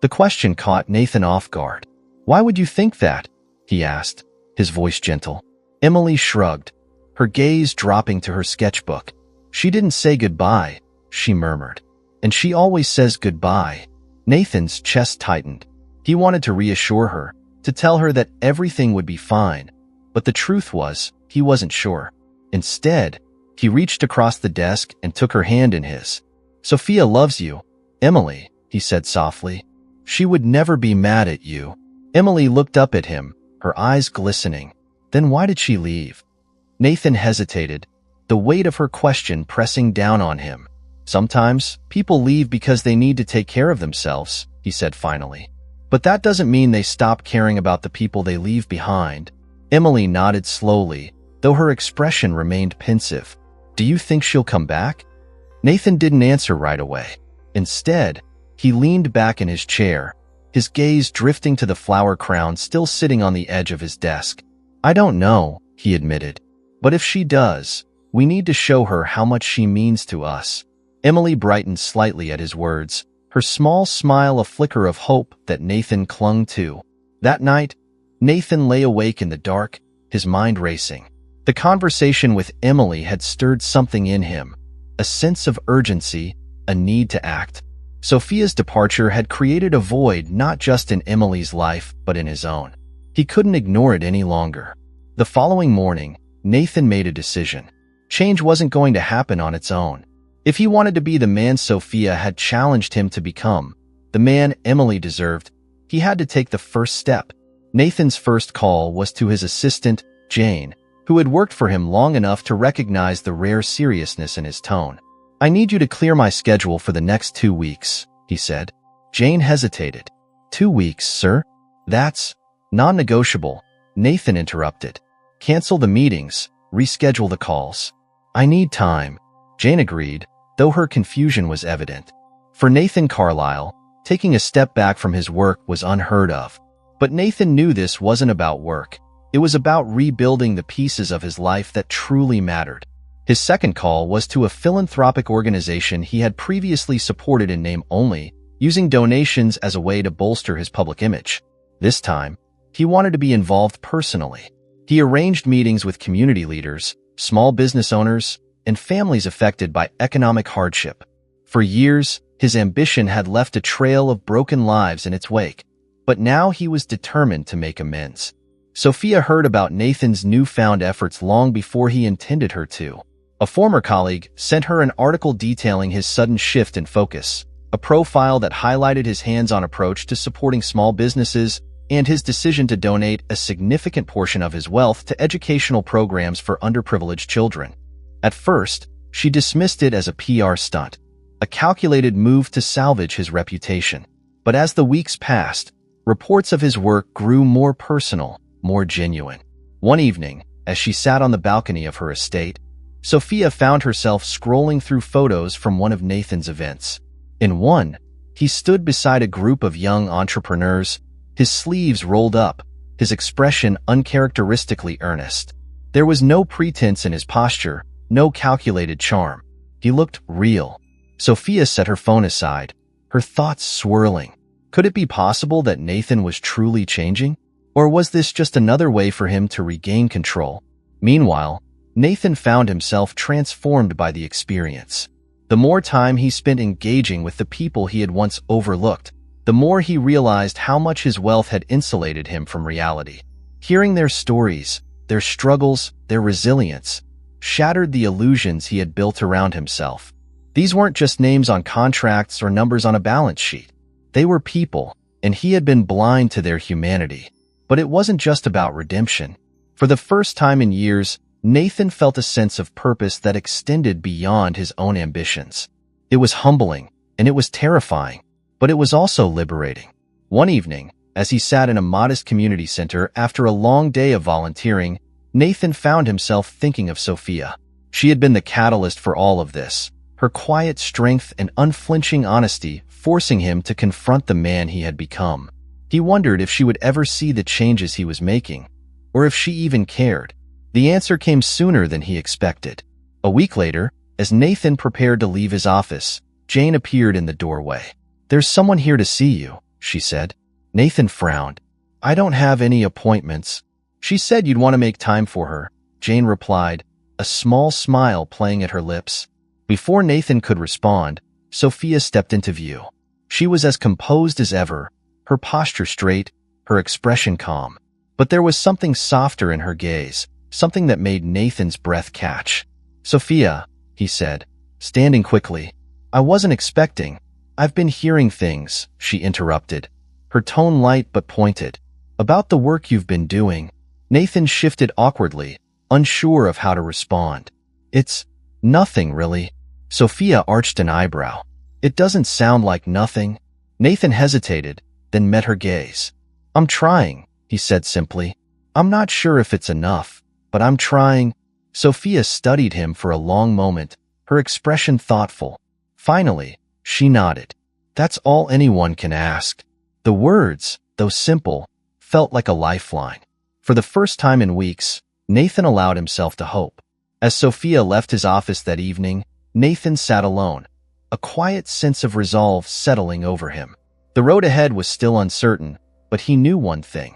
The question caught Nathan off guard. "Why would you think that?" he asked, his voice gentle. Emily shrugged, her gaze dropping to her sketchbook. "She didn't say goodbye," she murmured. "And she always says goodbye." Nathan's chest tightened. He wanted to reassure her, to tell her that everything would be fine, but the truth was, he wasn't sure. Instead, he reached across the desk and took her hand in his. "Sophia loves you, Emily," he said softly. "She would never be mad at you." Emily looked up at him, her eyes glistening. "Then why did she leave?" Nathan hesitated, the weight of her question pressing down on him. "Sometimes, people leave because they need to take care of themselves," he said finally. "But that doesn't mean they stop caring about the people they leave behind." Emily nodded slowly, though her expression remained pensive. "Do you think she'll come back?" Nathan didn't answer right away. Instead, he leaned back in his chair, his gaze drifting to the flower crown still sitting on the edge of his desk. "I don't know," he admitted. "But if she does, we need to show her how much she means to us." Emily brightened slightly at his words, her small smile a flicker of hope that Nathan clung to. That night, Nathan lay awake in the dark, his mind racing. The conversation with Emily had stirred something in him, a sense of urgency, a need to act. Sophia's departure had created a void not just in Emily's life, but in his own. He couldn't ignore it any longer. The following morning, Nathan made a decision. Change wasn't going to happen on its own. If he wanted to be the man Sophia had challenged him to become, the man Emily deserved, he had to take the first step. Nathan's first call was to his assistant, Jane, who had worked for him long enough to recognize the rare seriousness in his tone. "I need you to clear my schedule for the next 2 weeks, he said. Jane hesitated. 2 weeks, sir? That's non-negotiable, Nathan interrupted. Cancel the meetings, reschedule the calls. I need time, Jane agreed, though her confusion was evident. For Nathan Carlisle, taking a step back from his work was unheard of. But Nathan knew this wasn't about work. It was about rebuilding the pieces of his life that truly mattered. His second call was to a philanthropic organization he had previously supported in name only, using donations as a way to bolster his public image. This time, he wanted to be involved personally. He arranged meetings with community leaders, small business owners, and families affected by economic hardship. For years, his ambition had left a trail of broken lives in its wake, but now he was determined to make amends. Sophia heard about Nathan's newfound efforts long before he intended her to. A former colleague sent her an article detailing his sudden shift in focus, a profile that highlighted his hands-on approach to supporting small businesses and his decision to donate a significant portion of his wealth to educational programs for underprivileged children. At first, she dismissed it as a PR stunt, a calculated move to salvage his reputation. But as the weeks passed, reports of his work grew more personal, more genuine. One evening, as she sat on the balcony of her estate, Sophia found herself scrolling through photos from one of Nathan's events. In one, he stood beside a group of young entrepreneurs, his sleeves rolled up, his expression uncharacteristically earnest. There was no pretense in his posture, no calculated charm. He looked real. Sophia set her phone aside, her thoughts swirling. Could it be possible that Nathan was truly changing? Or was this just another way for him to regain control? Meanwhile, Nathan found himself transformed by the experience. The more time he spent engaging with the people he had once overlooked, the more he realized how much his wealth had insulated him from reality. Hearing their stories, their struggles, their resilience, shattered the illusions he had built around himself. These weren't just names on contracts or numbers on a balance sheet. They were people, and he had been blind to their humanity. But it wasn't just about redemption. For the first time in years, Nathan felt a sense of purpose that extended beyond his own ambitions. It was humbling, and it was terrifying, but it was also liberating. One evening, as he sat in a modest community center after a long day of volunteering, Nathan found himself thinking of Sophia. She had been the catalyst for all of this, her quiet strength and unflinching honesty forcing him to confront the man he had become. He wondered if she would ever see the changes he was making, or if she even cared. The answer came sooner than he expected. A week later, as Nathan prepared to leave his office, Jane appeared in the doorway. "There's someone here to see you," she said. Nathan frowned. "I don't have any appointments." "She said you'd want to make time for her," Jane replied, a small smile playing at her lips. Before Nathan could respond, Sophia stepped into view. She was as composed as ever, her posture straight, her expression calm. But there was something softer in her gaze, something that made Nathan's breath catch. "Sophia," he said, standing quickly. "I wasn't expecting. I've been hearing things," she interrupted, her tone light but pointed. "About the work you've been doing." Nathan shifted awkwardly, unsure of how to respond. "It's nothing, really." Sophia arched an eyebrow. "It doesn't sound like nothing." Nathan hesitated, then met her gaze. "I'm trying," he said simply. "I'm not sure if it's enough, but I'm trying." Sophia studied him for a long moment, her expression thoughtful. Finally, she nodded. "That's all anyone can ask." The words, though simple, felt like a lifeline. For the first time in weeks, Nathan allowed himself to hope. As Sophia left his office that evening, Nathan sat alone, a quiet sense of resolve settling over him. The road ahead was still uncertain, but he knew one thing.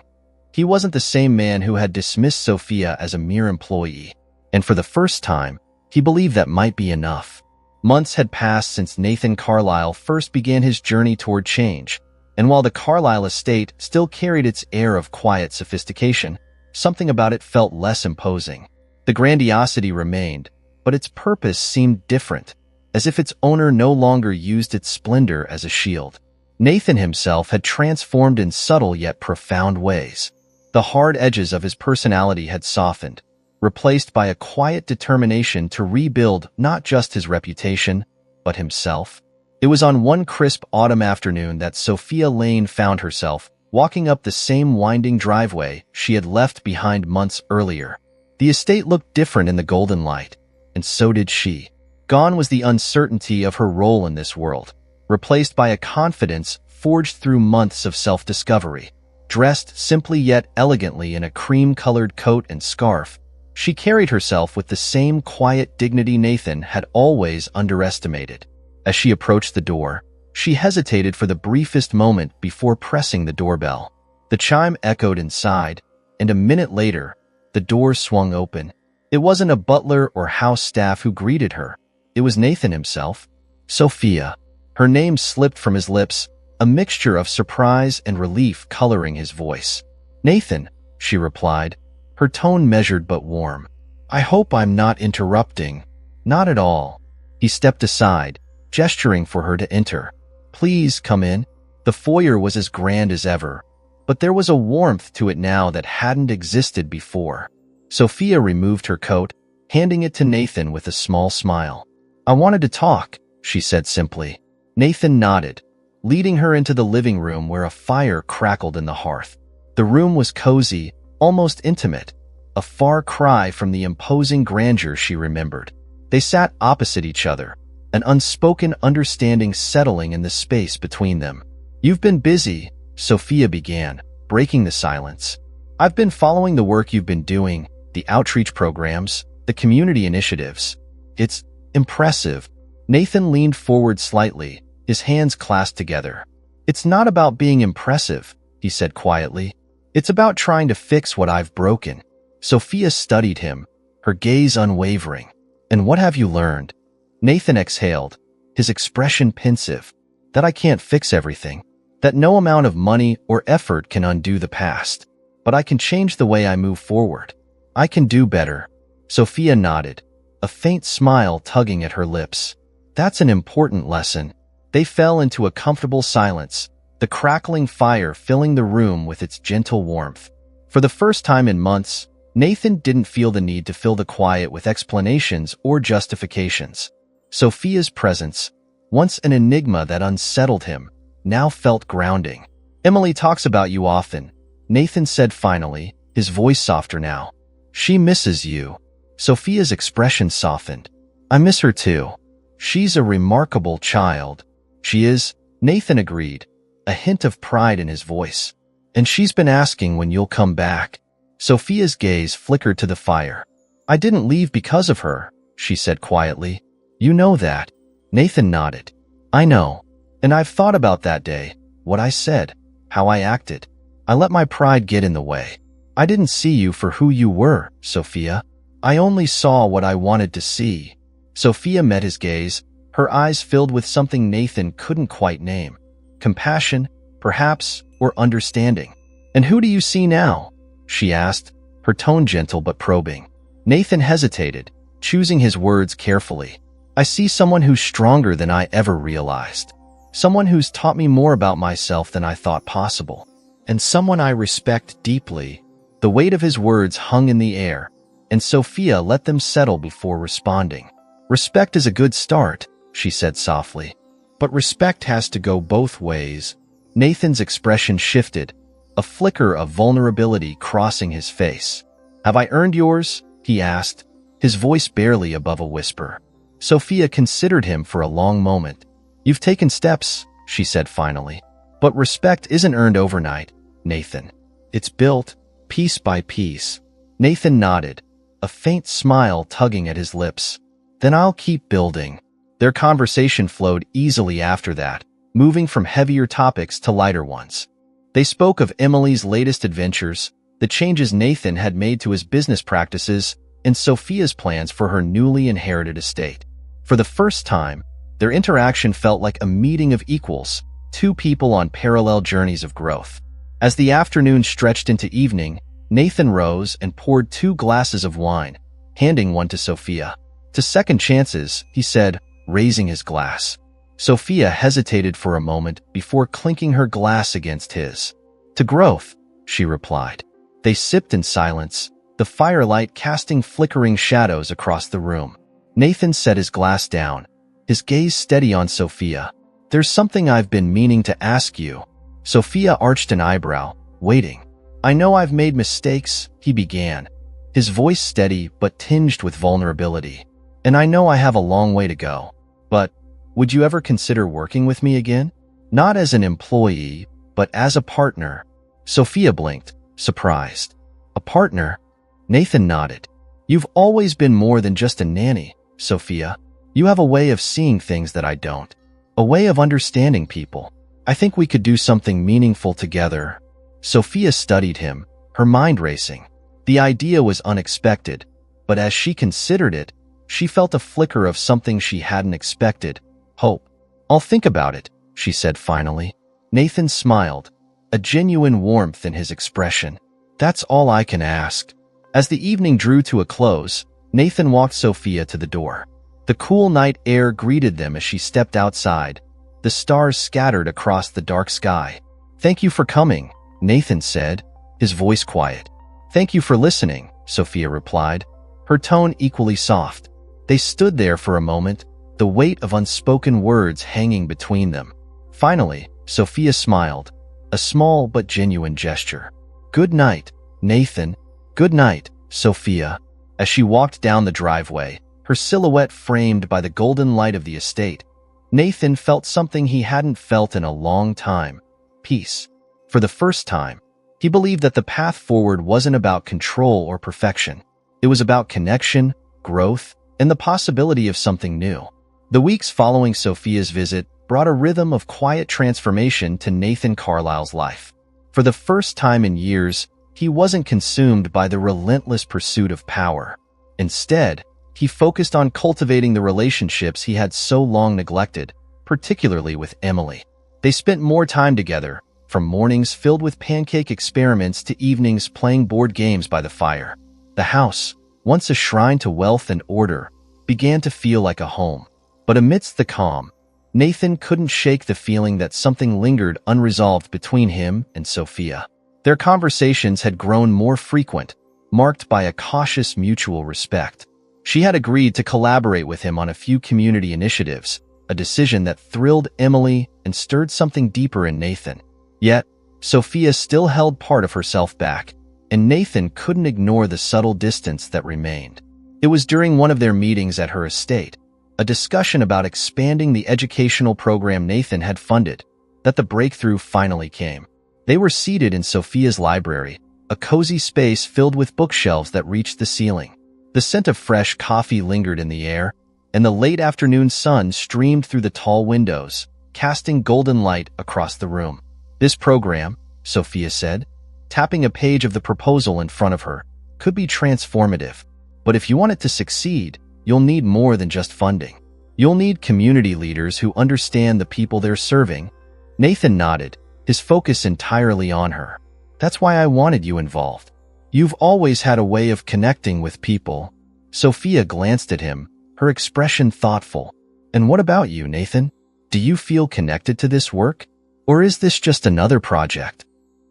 He wasn't the same man who had dismissed Sophia as a mere employee, and for the first time, he believed that might be enough. Months had passed since Nathan Carlisle first began his journey toward change, and while the Carlisle estate still carried its air of quiet sophistication, something about it felt less imposing. The grandiosity remained, but its purpose seemed different, as if its owner no longer used its splendor as a shield. Nathan himself had transformed in subtle yet profound ways. The hard edges of his personality had softened, replaced by a quiet determination to rebuild not just his reputation, but himself. It was on one crisp autumn afternoon that Sophia Lane found herself walking up the same winding driveway she had left behind months earlier. The estate looked different in the golden light, and so did she. Gone was the uncertainty of her role in this world, replaced by a confidence forged through months of self-discovery. Dressed simply yet elegantly in a cream-colored coat and scarf, She carried herself with the same quiet dignity Nathan had always underestimated. As she approached the door, she hesitated for the briefest moment before pressing the doorbell. The chime echoed inside, and a minute later, the door swung open. It wasn't a butler or house staff who greeted her. It was Nathan himself. Sophia. Her name slipped from his lips, a mixture of surprise and relief coloring his voice. "Nathan," she replied, her tone measured but warm. "I hope I'm not interrupting." "Not at all." He stepped aside, gesturing for her to enter. "Please come in." The foyer was as grand as ever, but there was a warmth to it now that hadn't existed before. Sophia removed her coat, handing it to Nathan with a small smile. "I wanted to talk," she said simply. Nathan nodded, leading her into the living room where a fire crackled in the hearth. The room was cozy, almost intimate, a far cry from the imposing grandeur she remembered. They sat opposite each other, an unspoken understanding settling in the space between them. "You've been busy," Sophia began, breaking the silence. "I've been following the work you've been doing, the outreach programs, the community initiatives. It's impressive." Nathan leaned forward slightly, his hands clasped together. "It's not about being impressive," he said quietly. "It's about trying to fix what I've broken." Sophia studied him, her gaze unwavering. "And what have you learned?" Nathan exhaled, his expression pensive. "That I can't fix everything. That no amount of money or effort can undo the past. But I can change the way I move forward. I can do better." Sophia nodded, a faint smile tugging at her lips. "That's an important lesson." They fell into a comfortable silence, the crackling fire filling the room with its gentle warmth. For the first time in months, Nathan didn't feel the need to fill the quiet with explanations or justifications. Sophia's presence, once an enigma that unsettled him, now felt grounding. "Emily talks about you often," Nathan said finally, his voice softer now. "She misses you." Sophia's expression softened. "I miss her too. She's a remarkable child." "She is," Nathan agreed, a hint of pride in his voice. "And she's been asking when you'll come back." Sophia's gaze flickered to the fire. "I didn't leave because of her," she said quietly. "You know that." Nathan nodded. "I know. And I've thought about that day, what I said, how I acted. I let my pride get in the way. I didn't see you for who you were, Sophia. I only saw what I wanted to see." Sophia met his gaze, her eyes filled with something Nathan couldn't quite name. Compassion, perhaps, or understanding. "And who do you see now?" she asked, her tone gentle but probing. Nathan hesitated, choosing his words carefully. "I see someone who's stronger than I ever realized. Someone who's taught me more about myself than I thought possible. And someone I respect deeply." The weight of his words hung in the air, and Sophia let them settle before responding. "Respect is a good start," she said softly. "But respect has to go both ways." Nathan's expression shifted, a flicker of vulnerability crossing his face. "Have I earned yours?" he asked, his voice barely above a whisper. Sophia considered him for a long moment. "You've taken steps," she said finally. "But respect isn't earned overnight, Nathan. It's built, piece by piece." Nathan nodded, a faint smile tugging at his lips. "Then I'll keep building." Their conversation flowed easily after that, moving from heavier topics to lighter ones. They spoke of Emily's latest adventures, the changes Nathan had made to his business practices, and Sophia's plans for her newly inherited estate. For the first time, their interaction felt like a meeting of equals, two people on parallel journeys of growth. As the afternoon stretched into evening, Nathan rose and poured 2 glasses of wine, handing one to Sophia. "To second chances," he said, raising his glass. Sophia hesitated for a moment before clinking her glass against his. "To growth," she replied. They sipped in silence, the firelight casting flickering shadows across the room. Nathan set his glass down, his gaze steady on Sophia. "There's something I've been meaning to ask you." Sophia arched an eyebrow, waiting. "I know I've made mistakes," he began, his voice steady but tinged with vulnerability. "And I know I have a long way to go. But would you ever consider working with me again? Not as an employee, but as a partner." Sophia blinked, surprised. "A partner?" Nathan nodded. You've always been more than just a nanny, Sophia. You have a way of seeing things that I don't. A way of understanding people. I think we could do something meaningful together. Sophia studied him, her mind racing. The idea was unexpected, but as she considered it, she felt a flicker of something she hadn't expected. Hope. I'll think about it, she said finally. Nathan smiled, a genuine warmth in his expression. That's all I can ask. As the evening drew to a close, Nathan walked Sophia to the door. The cool night air greeted them as she stepped outside. The stars scattered across the dark sky. Thank you for coming, Nathan said, his voice quiet. Thank you for listening, Sophia replied, her tone equally soft. They stood there for a moment, the weight of unspoken words hanging between them. Finally, Sophia smiled, a small but genuine gesture. Good night, Nathan. Good night, Sophia. As she walked down the driveway, her silhouette framed by the golden light of the estate, Nathan felt something he hadn't felt in a long time. Peace. For the first time, he believed that the path forward wasn't about control or perfection. It was about connection, growth, and the possibility of something new. The weeks following Sophia's visit brought a rhythm of quiet transformation to Nathan Carlisle's life. For the first time in years, he wasn't consumed by the relentless pursuit of power. Instead, he focused on cultivating the relationships he had so long neglected, particularly with Emily. They spent more time together, from mornings filled with pancake experiments to evenings playing board games by the fire. The house, once a shrine to wealth and order, began to feel like a home. But amidst the calm, Nathan couldn't shake the feeling that something lingered unresolved between him and Sophia. Their conversations had grown more frequent, marked by a cautious mutual respect. She had agreed to collaborate with him on a few community initiatives, a decision that thrilled Emily and stirred something deeper in Nathan. Yet, Sophia still held part of herself back, and Nathan couldn't ignore the subtle distance that remained. It was during one of their meetings at her estate, a discussion about expanding the educational program Nathan had funded, that the breakthrough finally came. They were seated in Sophia's library, a cozy space filled with bookshelves that reached the ceiling. The scent of fresh coffee lingered in the air, and the late afternoon sun streamed through the tall windows, casting golden light across the room. This program, Sophia said, tapping a page of the proposal in front of her, could be transformative. But if you want it to succeed, you'll need more than just funding. You'll need community leaders who understand the people they're serving. Nathan nodded, his focus entirely on her. That's why I wanted you involved. You've always had a way of connecting with people. Sophia glanced at him, her expression thoughtful. And what about you, Nathan? Do you feel connected to this work? Or is this just another project?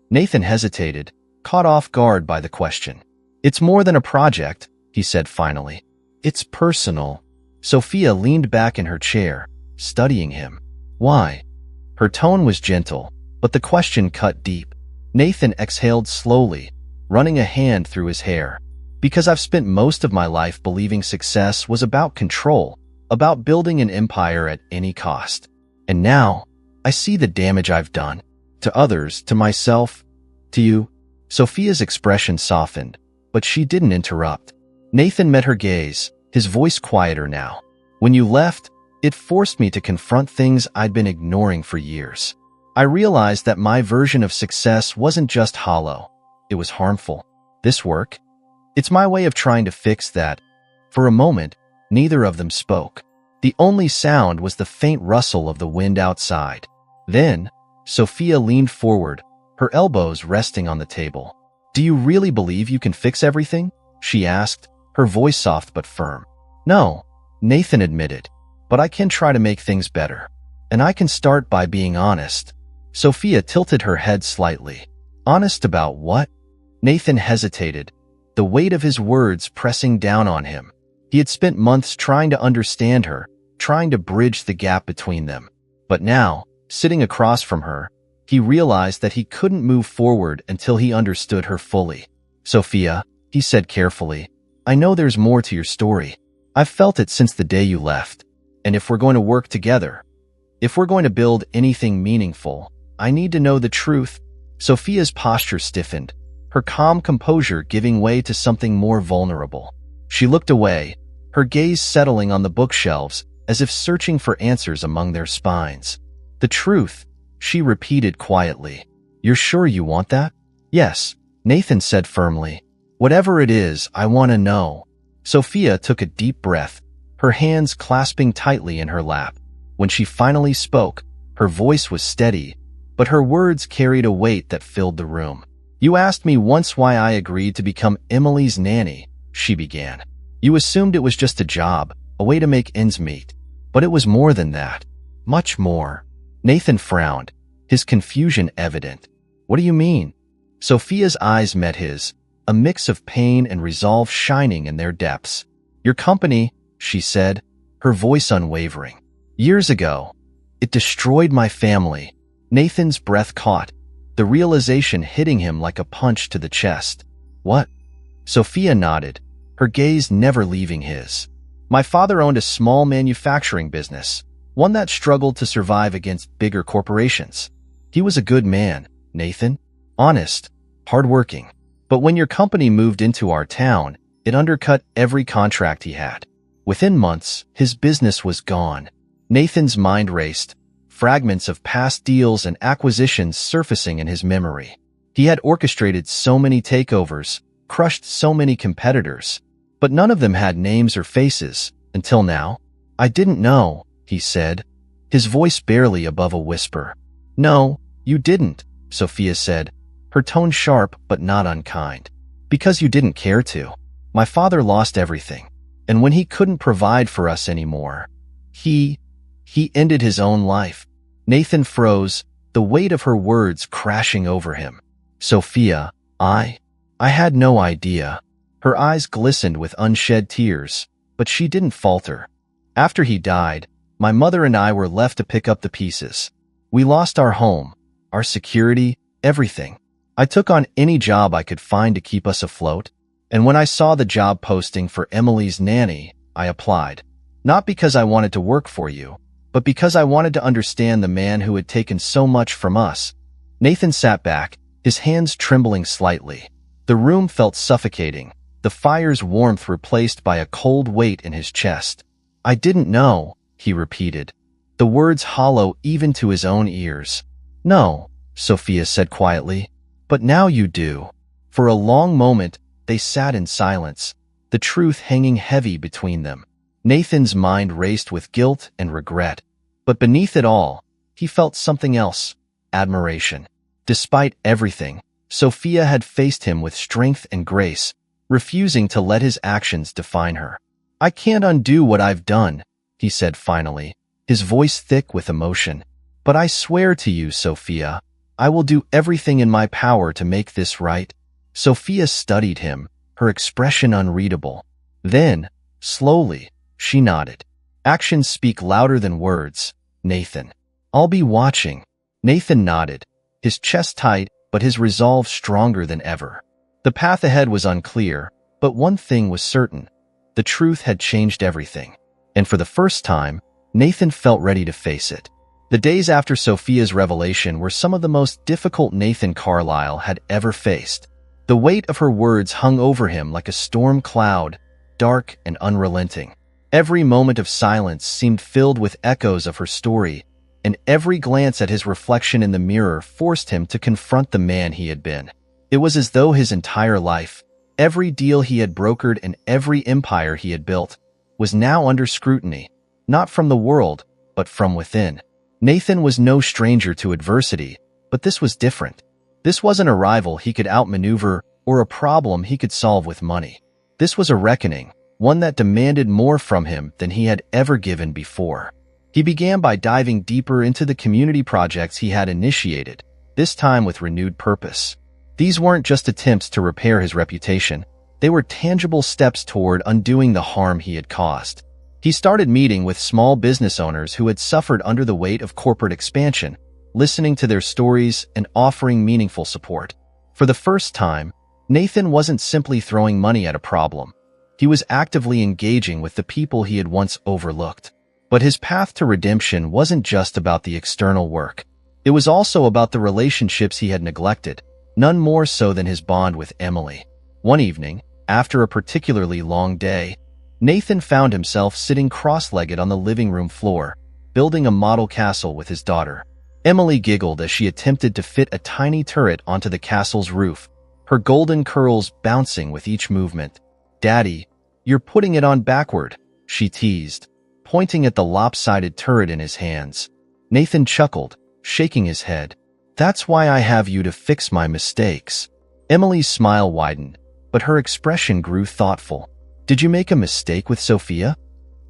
Nathan hesitated, caught off guard by the question. It's more than a project, he said finally. It's personal. Sophia leaned back in her chair, studying him. Why? Her tone was gentle, but the question cut deep. Nathan exhaled slowly, running a hand through his hair. Because I've spent most of my life believing success was about control, about building an empire at any cost. And now, I see the damage I've done. To others, to myself, to you. Sophia's expression softened, but she didn't interrupt. Nathan met her gaze, his voice quieter now. When you left, it forced me to confront things I'd been ignoring for years. I realized that my version of success wasn't just hollow. It was harmful. This work? It's my way of trying to fix that. For a moment, neither of them spoke. The only sound was the faint rustle of the wind outside. Then, Sophia leaned forward, her elbows resting on the table. Do you really believe you can fix everything? She asked, her voice soft but firm. No, Nathan admitted, but I can try to make things better. And I can start by being honest. Sophia tilted her head slightly. Honest about what? Nathan hesitated, the weight of his words pressing down on him. He had spent months trying to understand her, trying to bridge the gap between them. But now, sitting across from her, he realized that he couldn't move forward until he understood her fully. Sophia, he said carefully, I know there's more to your story. I've felt it since the day you left. And if we're going to work together, if we're going to build anything meaningful, I need to know the truth. Sophia's posture stiffened, her calm composure giving way to something more vulnerable. She looked away, her gaze settling on the bookshelves as if searching for answers among their spines. The truth, she repeated quietly. You're sure you want that? Yes, Nathan said firmly. Whatever it is, I want to know. Sophia took a deep breath, her hands clasping tightly in her lap. When she finally spoke, her voice was steady, but her words carried a weight that filled the room. You asked me once why I agreed to become Emily's nanny, she began. You assumed it was just a job, a way to make ends meet. But it was more than that. Much more. Nathan frowned, his confusion evident. What do you mean? Sophia's eyes met his, a mix of pain and resolve shining in their depths. Your company, she said, her voice unwavering. Years ago, it destroyed my family. Nathan's breath caught, the realization hitting him like a punch to the chest. What? Sophia nodded, her gaze never leaving his. My father owned a small manufacturing business, one that struggled to survive against bigger corporations. He was a good man, Nathan. Honest, hardworking. But when your company moved into our town, it undercut every contract he had. Within months, his business was gone. Nathan's mind raced, fragments of past deals and acquisitions surfacing in his memory. He had orchestrated so many takeovers, crushed so many competitors, but none of them had names or faces, until now. I didn't know, he said, his voice barely above a whisper. No, you didn't, Sophia said, her tone sharp but not unkind. Because you didn't care to. My father lost everything, and when he couldn't provide for us anymore, he ended his own life. Nathan froze, the weight of her words crashing over him. Sophia, I had no idea. Her eyes glistened with unshed tears, but she didn't falter. After he died, my mother and I were left to pick up the pieces. We lost our home, our security, everything. I took on any job I could find to keep us afloat, and when I saw the job posting for Emily's nanny, I applied. Not because I wanted to work for you, but because I wanted to understand the man who had taken so much from us. Nathan sat back, his hands trembling slightly. The room felt suffocating, the fire's warmth replaced by a cold weight in his chest. I didn't know, he repeated, the words hollow even to his own ears. No, Sophia said quietly, but now you do. For a long moment, they sat in silence, the truth hanging heavy between them. Nathan's mind raced with guilt and regret, but beneath it all, he felt something else, admiration. Despite everything, Sophia had faced him with strength and grace, refusing to let his actions define her. I can't undo what I've done, he said finally, his voice thick with emotion. But I swear to you, Sophia, I will do everything in my power to make this right. Sophia studied him, her expression unreadable. Then, slowly, she nodded. Actions speak louder than words, Nathan. I'll be watching. Nathan nodded, his chest tight, but his resolve stronger than ever. The path ahead was unclear, but one thing was certain. The truth had changed everything. And for the first time, Nathan felt ready to face it. The days after Sophia's revelation were some of the most difficult Nathan Carlisle had ever faced. The weight of her words hung over him like a storm cloud, dark and unrelenting. Every moment of silence seemed filled with echoes of her story, and every glance at his reflection in the mirror forced him to confront the man he had been. It was as though his entire life, every deal he had brokered and every empire he had built, was now under scrutiny, not from the world, but from within. Nathan was no stranger to adversity, but this was different. This wasn't a rival he could outmaneuver or a problem he could solve with money. This was a reckoning, one that demanded more from him than he had ever given before. He began by diving deeper into the community projects he had initiated, this time with renewed purpose. These weren't just attempts to repair his reputation. They were tangible steps toward undoing the harm he had caused. He started meeting with small business owners who had suffered under the weight of corporate expansion, listening to their stories and offering meaningful support. For the first time, Nathan wasn't simply throwing money at a problem. He was actively engaging with the people he had once overlooked. But his path to redemption wasn't just about the external work. It was also about the relationships he had neglected, none more so than his bond with Emily. One evening, After a particularly long day, Nathan found himself sitting cross-legged on the living room floor, building a model castle with his daughter. Emily giggled as she attempted to fit a tiny turret onto the castle's roof, her golden curls bouncing with each movement. "Daddy, you're putting it on backward," she teased, pointing at the lopsided turret in his hands. Nathan chuckled, shaking his head. "That's why I have you to fix my mistakes." Emily's smile widened, but her expression grew thoughtful. "Did you make a mistake with Sophia?"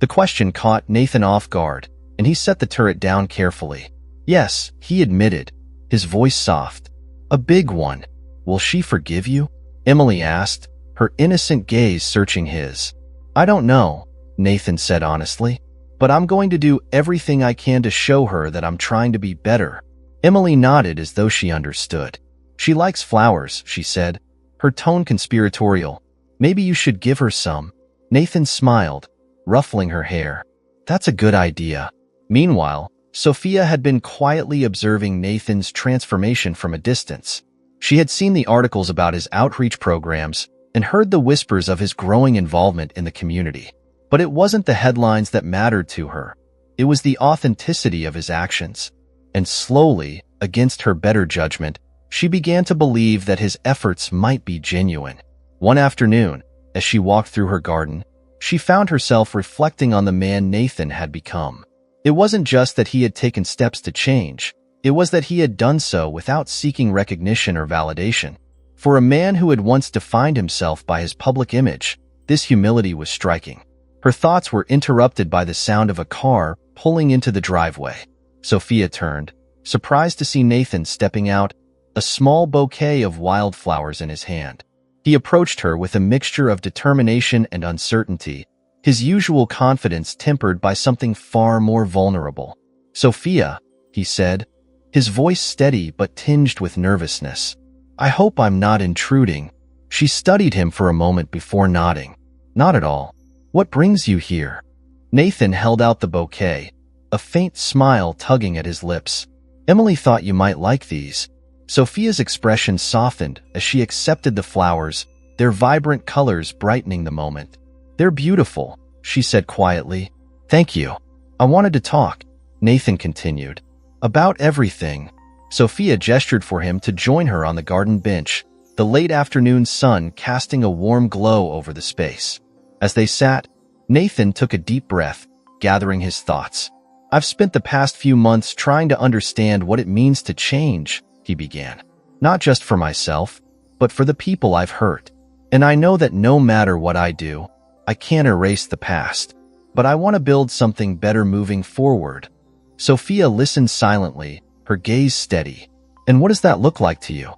The question caught Nathan off guard, and he set the turret down carefully. "Yes," he admitted, his voice soft. "A big one. Will she forgive you?" Emily asked, her innocent gaze searching his. "I don't know," Nathan said honestly, "but I'm going to do everything I can to show her that I'm trying to be better." Emily nodded as though she understood. "She likes flowers," she said, her tone conspiratorial. "Maybe you should give her some." Nathan smiled, ruffling her hair. "That's a good idea." Meanwhile, Sophia had been quietly observing Nathan's transformation from a distance. She had seen the articles about his outreach programs and heard the whispers of his growing involvement in the community. But it wasn't the headlines that mattered to her. It was the authenticity of his actions. And slowly, against her better judgment, she began to believe that his efforts might be genuine. One afternoon, as she walked through her garden, she found herself reflecting on the man Nathan had become. It wasn't just that he had taken steps to change. It was that he had done so without seeking recognition or validation. For a man who had once defined himself by his public image, this humility was striking. Her thoughts were interrupted by the sound of a car pulling into the driveway. Sophia turned, surprised to see Nathan stepping out, a small bouquet of wildflowers in his hand. He approached her with a mixture of determination and uncertainty, his usual confidence tempered by something far more vulnerable. "Sophia," he said, his voice steady but tinged with nervousness. "I hope I'm not intruding." She studied him for a moment before nodding. "Not at all. What brings you here?" Nathan held out the bouquet, a faint smile tugging at his lips. "Emily thought you might like these." Sophia's expression softened as she accepted the flowers, their vibrant colors brightening the moment. "They're beautiful," she said quietly. "Thank you. I wanted to talk," Nathan continued. "About everything." Sophia gestured for him to join her on the garden bench, the late afternoon sun casting a warm glow over the space. As they sat, Nathan took a deep breath, gathering his thoughts. "I've spent the past few months trying to understand what it means to change," he began. "Not just for myself, but for the people I've hurt. And I know that no matter what I do, I can't erase the past. But I want to build something better moving forward." Sophia listened silently, her gaze steady. "And what does that look like to you?"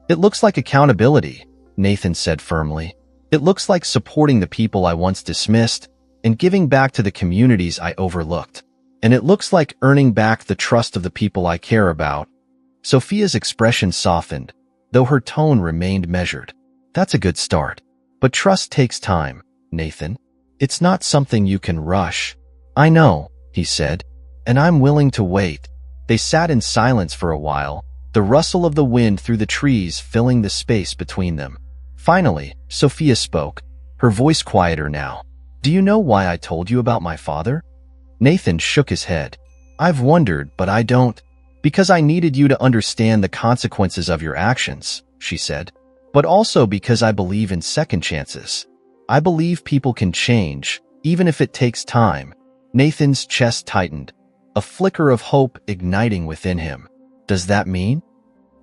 "It looks like accountability," Nathan said firmly. "It looks like supporting the people I once dismissed and giving back to the communities I overlooked. And it looks like earning back the trust of the people I care about." Sophia's expression softened, though her tone remained measured. "That's a good start. But trust takes time, Nathan. It's not something you can rush." "I know," he said, "and I'm willing to wait." They sat in silence for a while, the rustle of the wind through the trees filling the space between them. Finally, Sophia spoke, her voice quieter now. "Do you know why I told you about my father?" Nathan shook his head. "I've wondered, but I don't." "Because I needed you to understand the consequences of your actions," she said. "But also because I believe in second chances. I believe people can change, even if it takes time." Nathan's chest tightened, a flicker of hope igniting within him. "Does that mean?"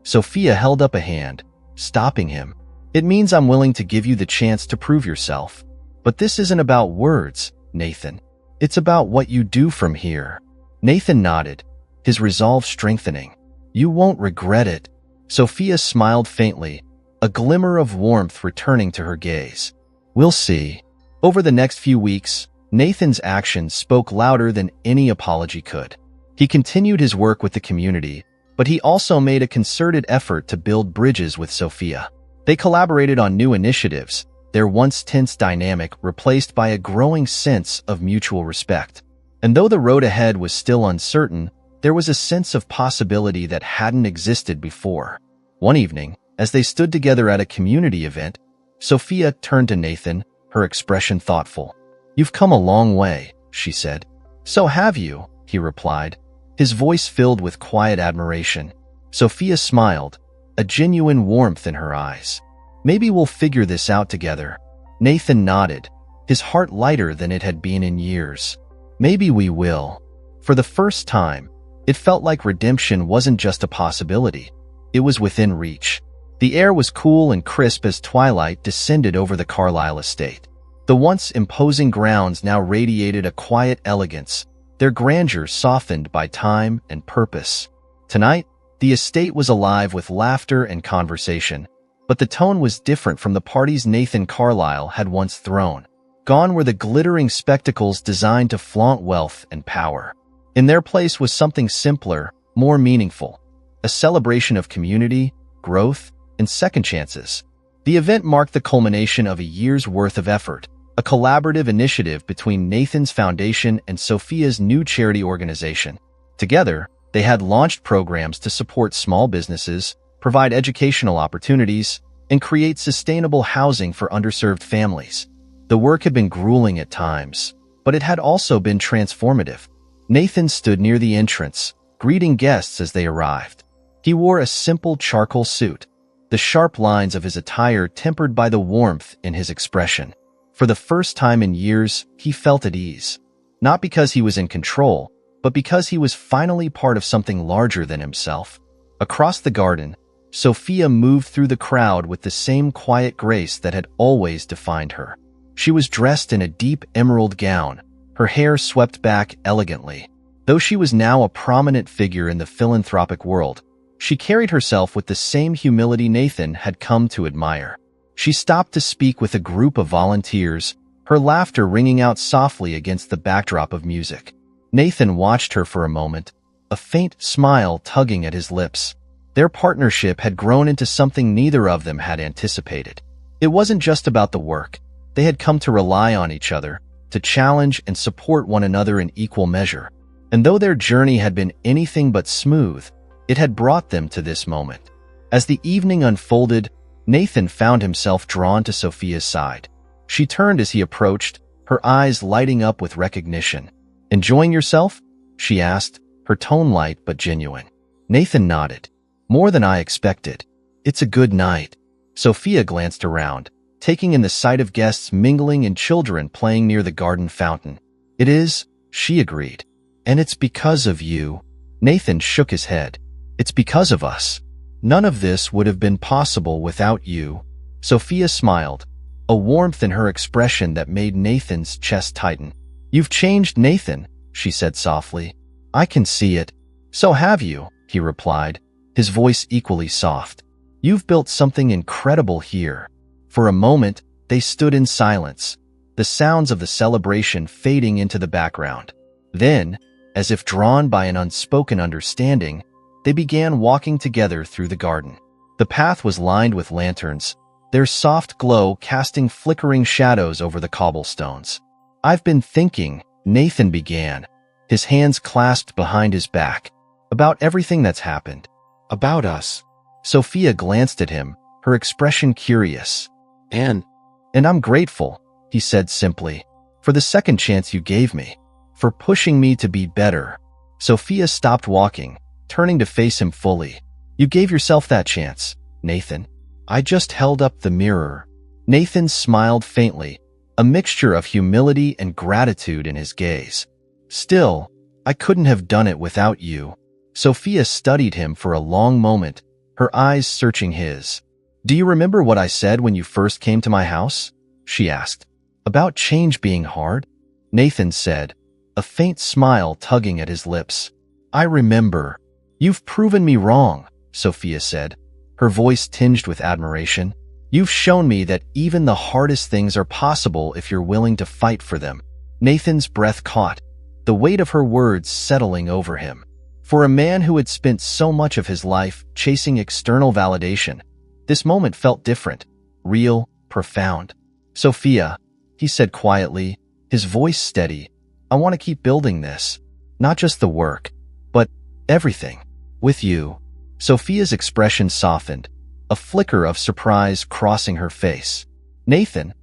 Sophia held up a hand, stopping him. "It means I'm willing to give you the chance to prove yourself. But this isn't about words, Nathan. It's about what you do from here." Nathan nodded, his resolve strengthening. "You won't regret it." Sophia smiled faintly, a glimmer of warmth returning to her gaze. "We'll see." Over the next few weeks, Nathan's actions spoke louder than any apology could. He continued his work with the community, but he also made a concerted effort to build bridges with Sophia. They collaborated on new initiatives, their once tense dynamic replaced by a growing sense of mutual respect. And though the road ahead was still uncertain, there was a sense of possibility that hadn't existed before. One evening, as they stood together at a community event, Sophia turned to Nathan, her expression thoughtful. "You've come a long way," she said. "So have you," he replied, his voice filled with quiet admiration. Sophia smiled, a genuine warmth in her eyes. "Maybe we'll figure this out together." Nathan nodded, his heart lighter than it had been in years. "Maybe we will." For the first time, it felt like redemption wasn't just a possibility. It was within reach. The air was cool and crisp as twilight descended over the Carlisle estate. The once imposing grounds now radiated a quiet elegance, their grandeur softened by time and purpose. Tonight, the estate was alive with laughter and conversation, but the tone was different from the parties Nathan Carlisle had once thrown. Gone were the glittering spectacles designed to flaunt wealth and power. In their place was something simpler, more meaningful, a celebration of community, growth, and second chances. The event marked the culmination of a year's worth of effort, a collaborative initiative between Nathan's foundation and Sophia's new charity organization. Together, they had launched programs to support small businesses, provide educational opportunities, and create sustainable housing for underserved families. The work had been grueling at times, but it had also been transformative. Nathan stood near the entrance, greeting guests as they arrived. He wore a simple charcoal suit, the sharp lines of his attire tempered by the warmth in his expression. For the first time in years, he felt at ease. Not because he was in control, but because he was finally part of something larger than himself. Across the garden, Sophia moved through the crowd with the same quiet grace that had always defined her. She was dressed in a deep emerald gown, her hair swept back elegantly. Though she was now a prominent figure in the philanthropic world, she carried herself with the same humility Nathan had come to admire. She stopped to speak with a group of volunteers, her laughter ringing out softly against the backdrop of music. Nathan watched her for a moment, a faint smile tugging at his lips. Their partnership had grown into something neither of them had anticipated. It wasn't just about the work. They had come to rely on each other, to challenge and support one another in equal measure. And though their journey had been anything but smooth, it had brought them to this moment. As the evening unfolded, Nathan found himself drawn to Sophia's side. She turned as he approached, her eyes lighting up with recognition. "Enjoying yourself?" she asked, her tone light but genuine. Nathan nodded. "More than I expected. It's a good night." Sophia glanced around, taking in the sight of guests mingling and children playing near the garden fountain. "It is," she agreed. "And it's because of you." Nathan shook his head. "It's because of us. None of this would have been possible without you." Sophia smiled, a warmth in her expression that made Nathan's chest tighten. "You've changed, Nathan," she said softly. "I can see it." "So have you," he replied, his voice equally soft. "You've built something incredible here." For a moment, they stood in silence, the sounds of the celebration fading into the background. Then, as if drawn by an unspoken understanding, they began walking together through the garden. The path was lined with lanterns, their soft glow casting flickering shadows over the cobblestones. "I've been thinking," Nathan began, his hands clasped behind his back, "about everything that's happened. About us." Sophia glanced at him, her expression curious. And I'm grateful," he said simply, "for the second chance you gave me, for pushing me to be better." Sophia stopped walking, turning to face him fully. "You gave yourself that chance, Nathan. I just held up the mirror." Nathan smiled faintly, a mixture of humility and gratitude in his gaze. "Still, I couldn't have done it without you." Sophia studied him for a long moment, her eyes searching his. "Do you remember what I said when you first came to my house?" she asked. "About change being hard?" Nathan said, a faint smile tugging at his lips. "I remember." "You've proven me wrong," Sophia said, her voice tinged with admiration. "You've shown me that even the hardest things are possible if you're willing to fight for them." Nathan's breath caught, the weight of her words settling over him. For a man who had spent so much of his life chasing external validation, this moment felt different, real, profound. "Sophia," he said quietly, his voice steady, "I want to keep building this. Not just the work, but everything. With you." Sophia's expression softened, a flicker of surprise crossing her face. Nathan,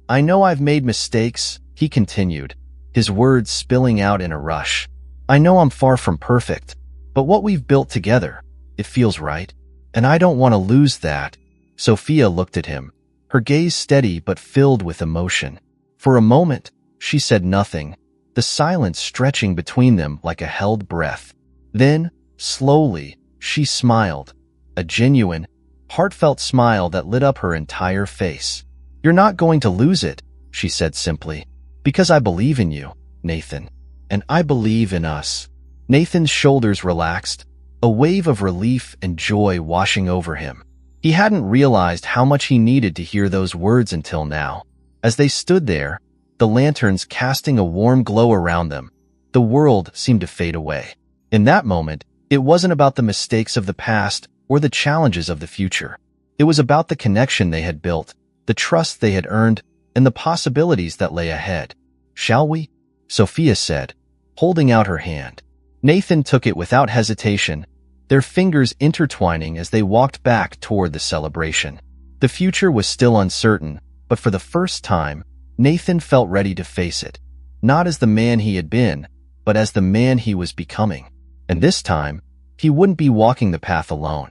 I know I've made mistakes, he continued, his words spilling out in a rush. I know I'm far from perfect, but what we've built together, it feels right. And I don't want to lose that. Sophia looked at him, her gaze steady but filled with emotion. For a moment, she said nothing, the silence stretching between them like a held breath. Then, slowly, she smiled, a genuine, heartfelt smile that lit up her entire face. You're not going to lose it, she said simply, because I believe in you, Nathan. And I believe in us. Nathan's shoulders relaxed, a wave of relief and joy washing over him. He hadn't realized how much he needed to hear those words until now. As they stood there, the lanterns casting a warm glow around them, the world seemed to fade away. In that moment, it wasn't about the mistakes of the past or the challenges of the future. It was about the connection they had built, the trust they had earned, and the possibilities that lay ahead. Shall we? Sophia said, holding out her hand. Nathan took it without hesitation, their fingers intertwining as they walked back toward the celebration. The future was still uncertain, but for the first time, Nathan felt ready to face it, not as the man he had been, but as the man he was becoming. And this time, he wouldn't be walking the path alone.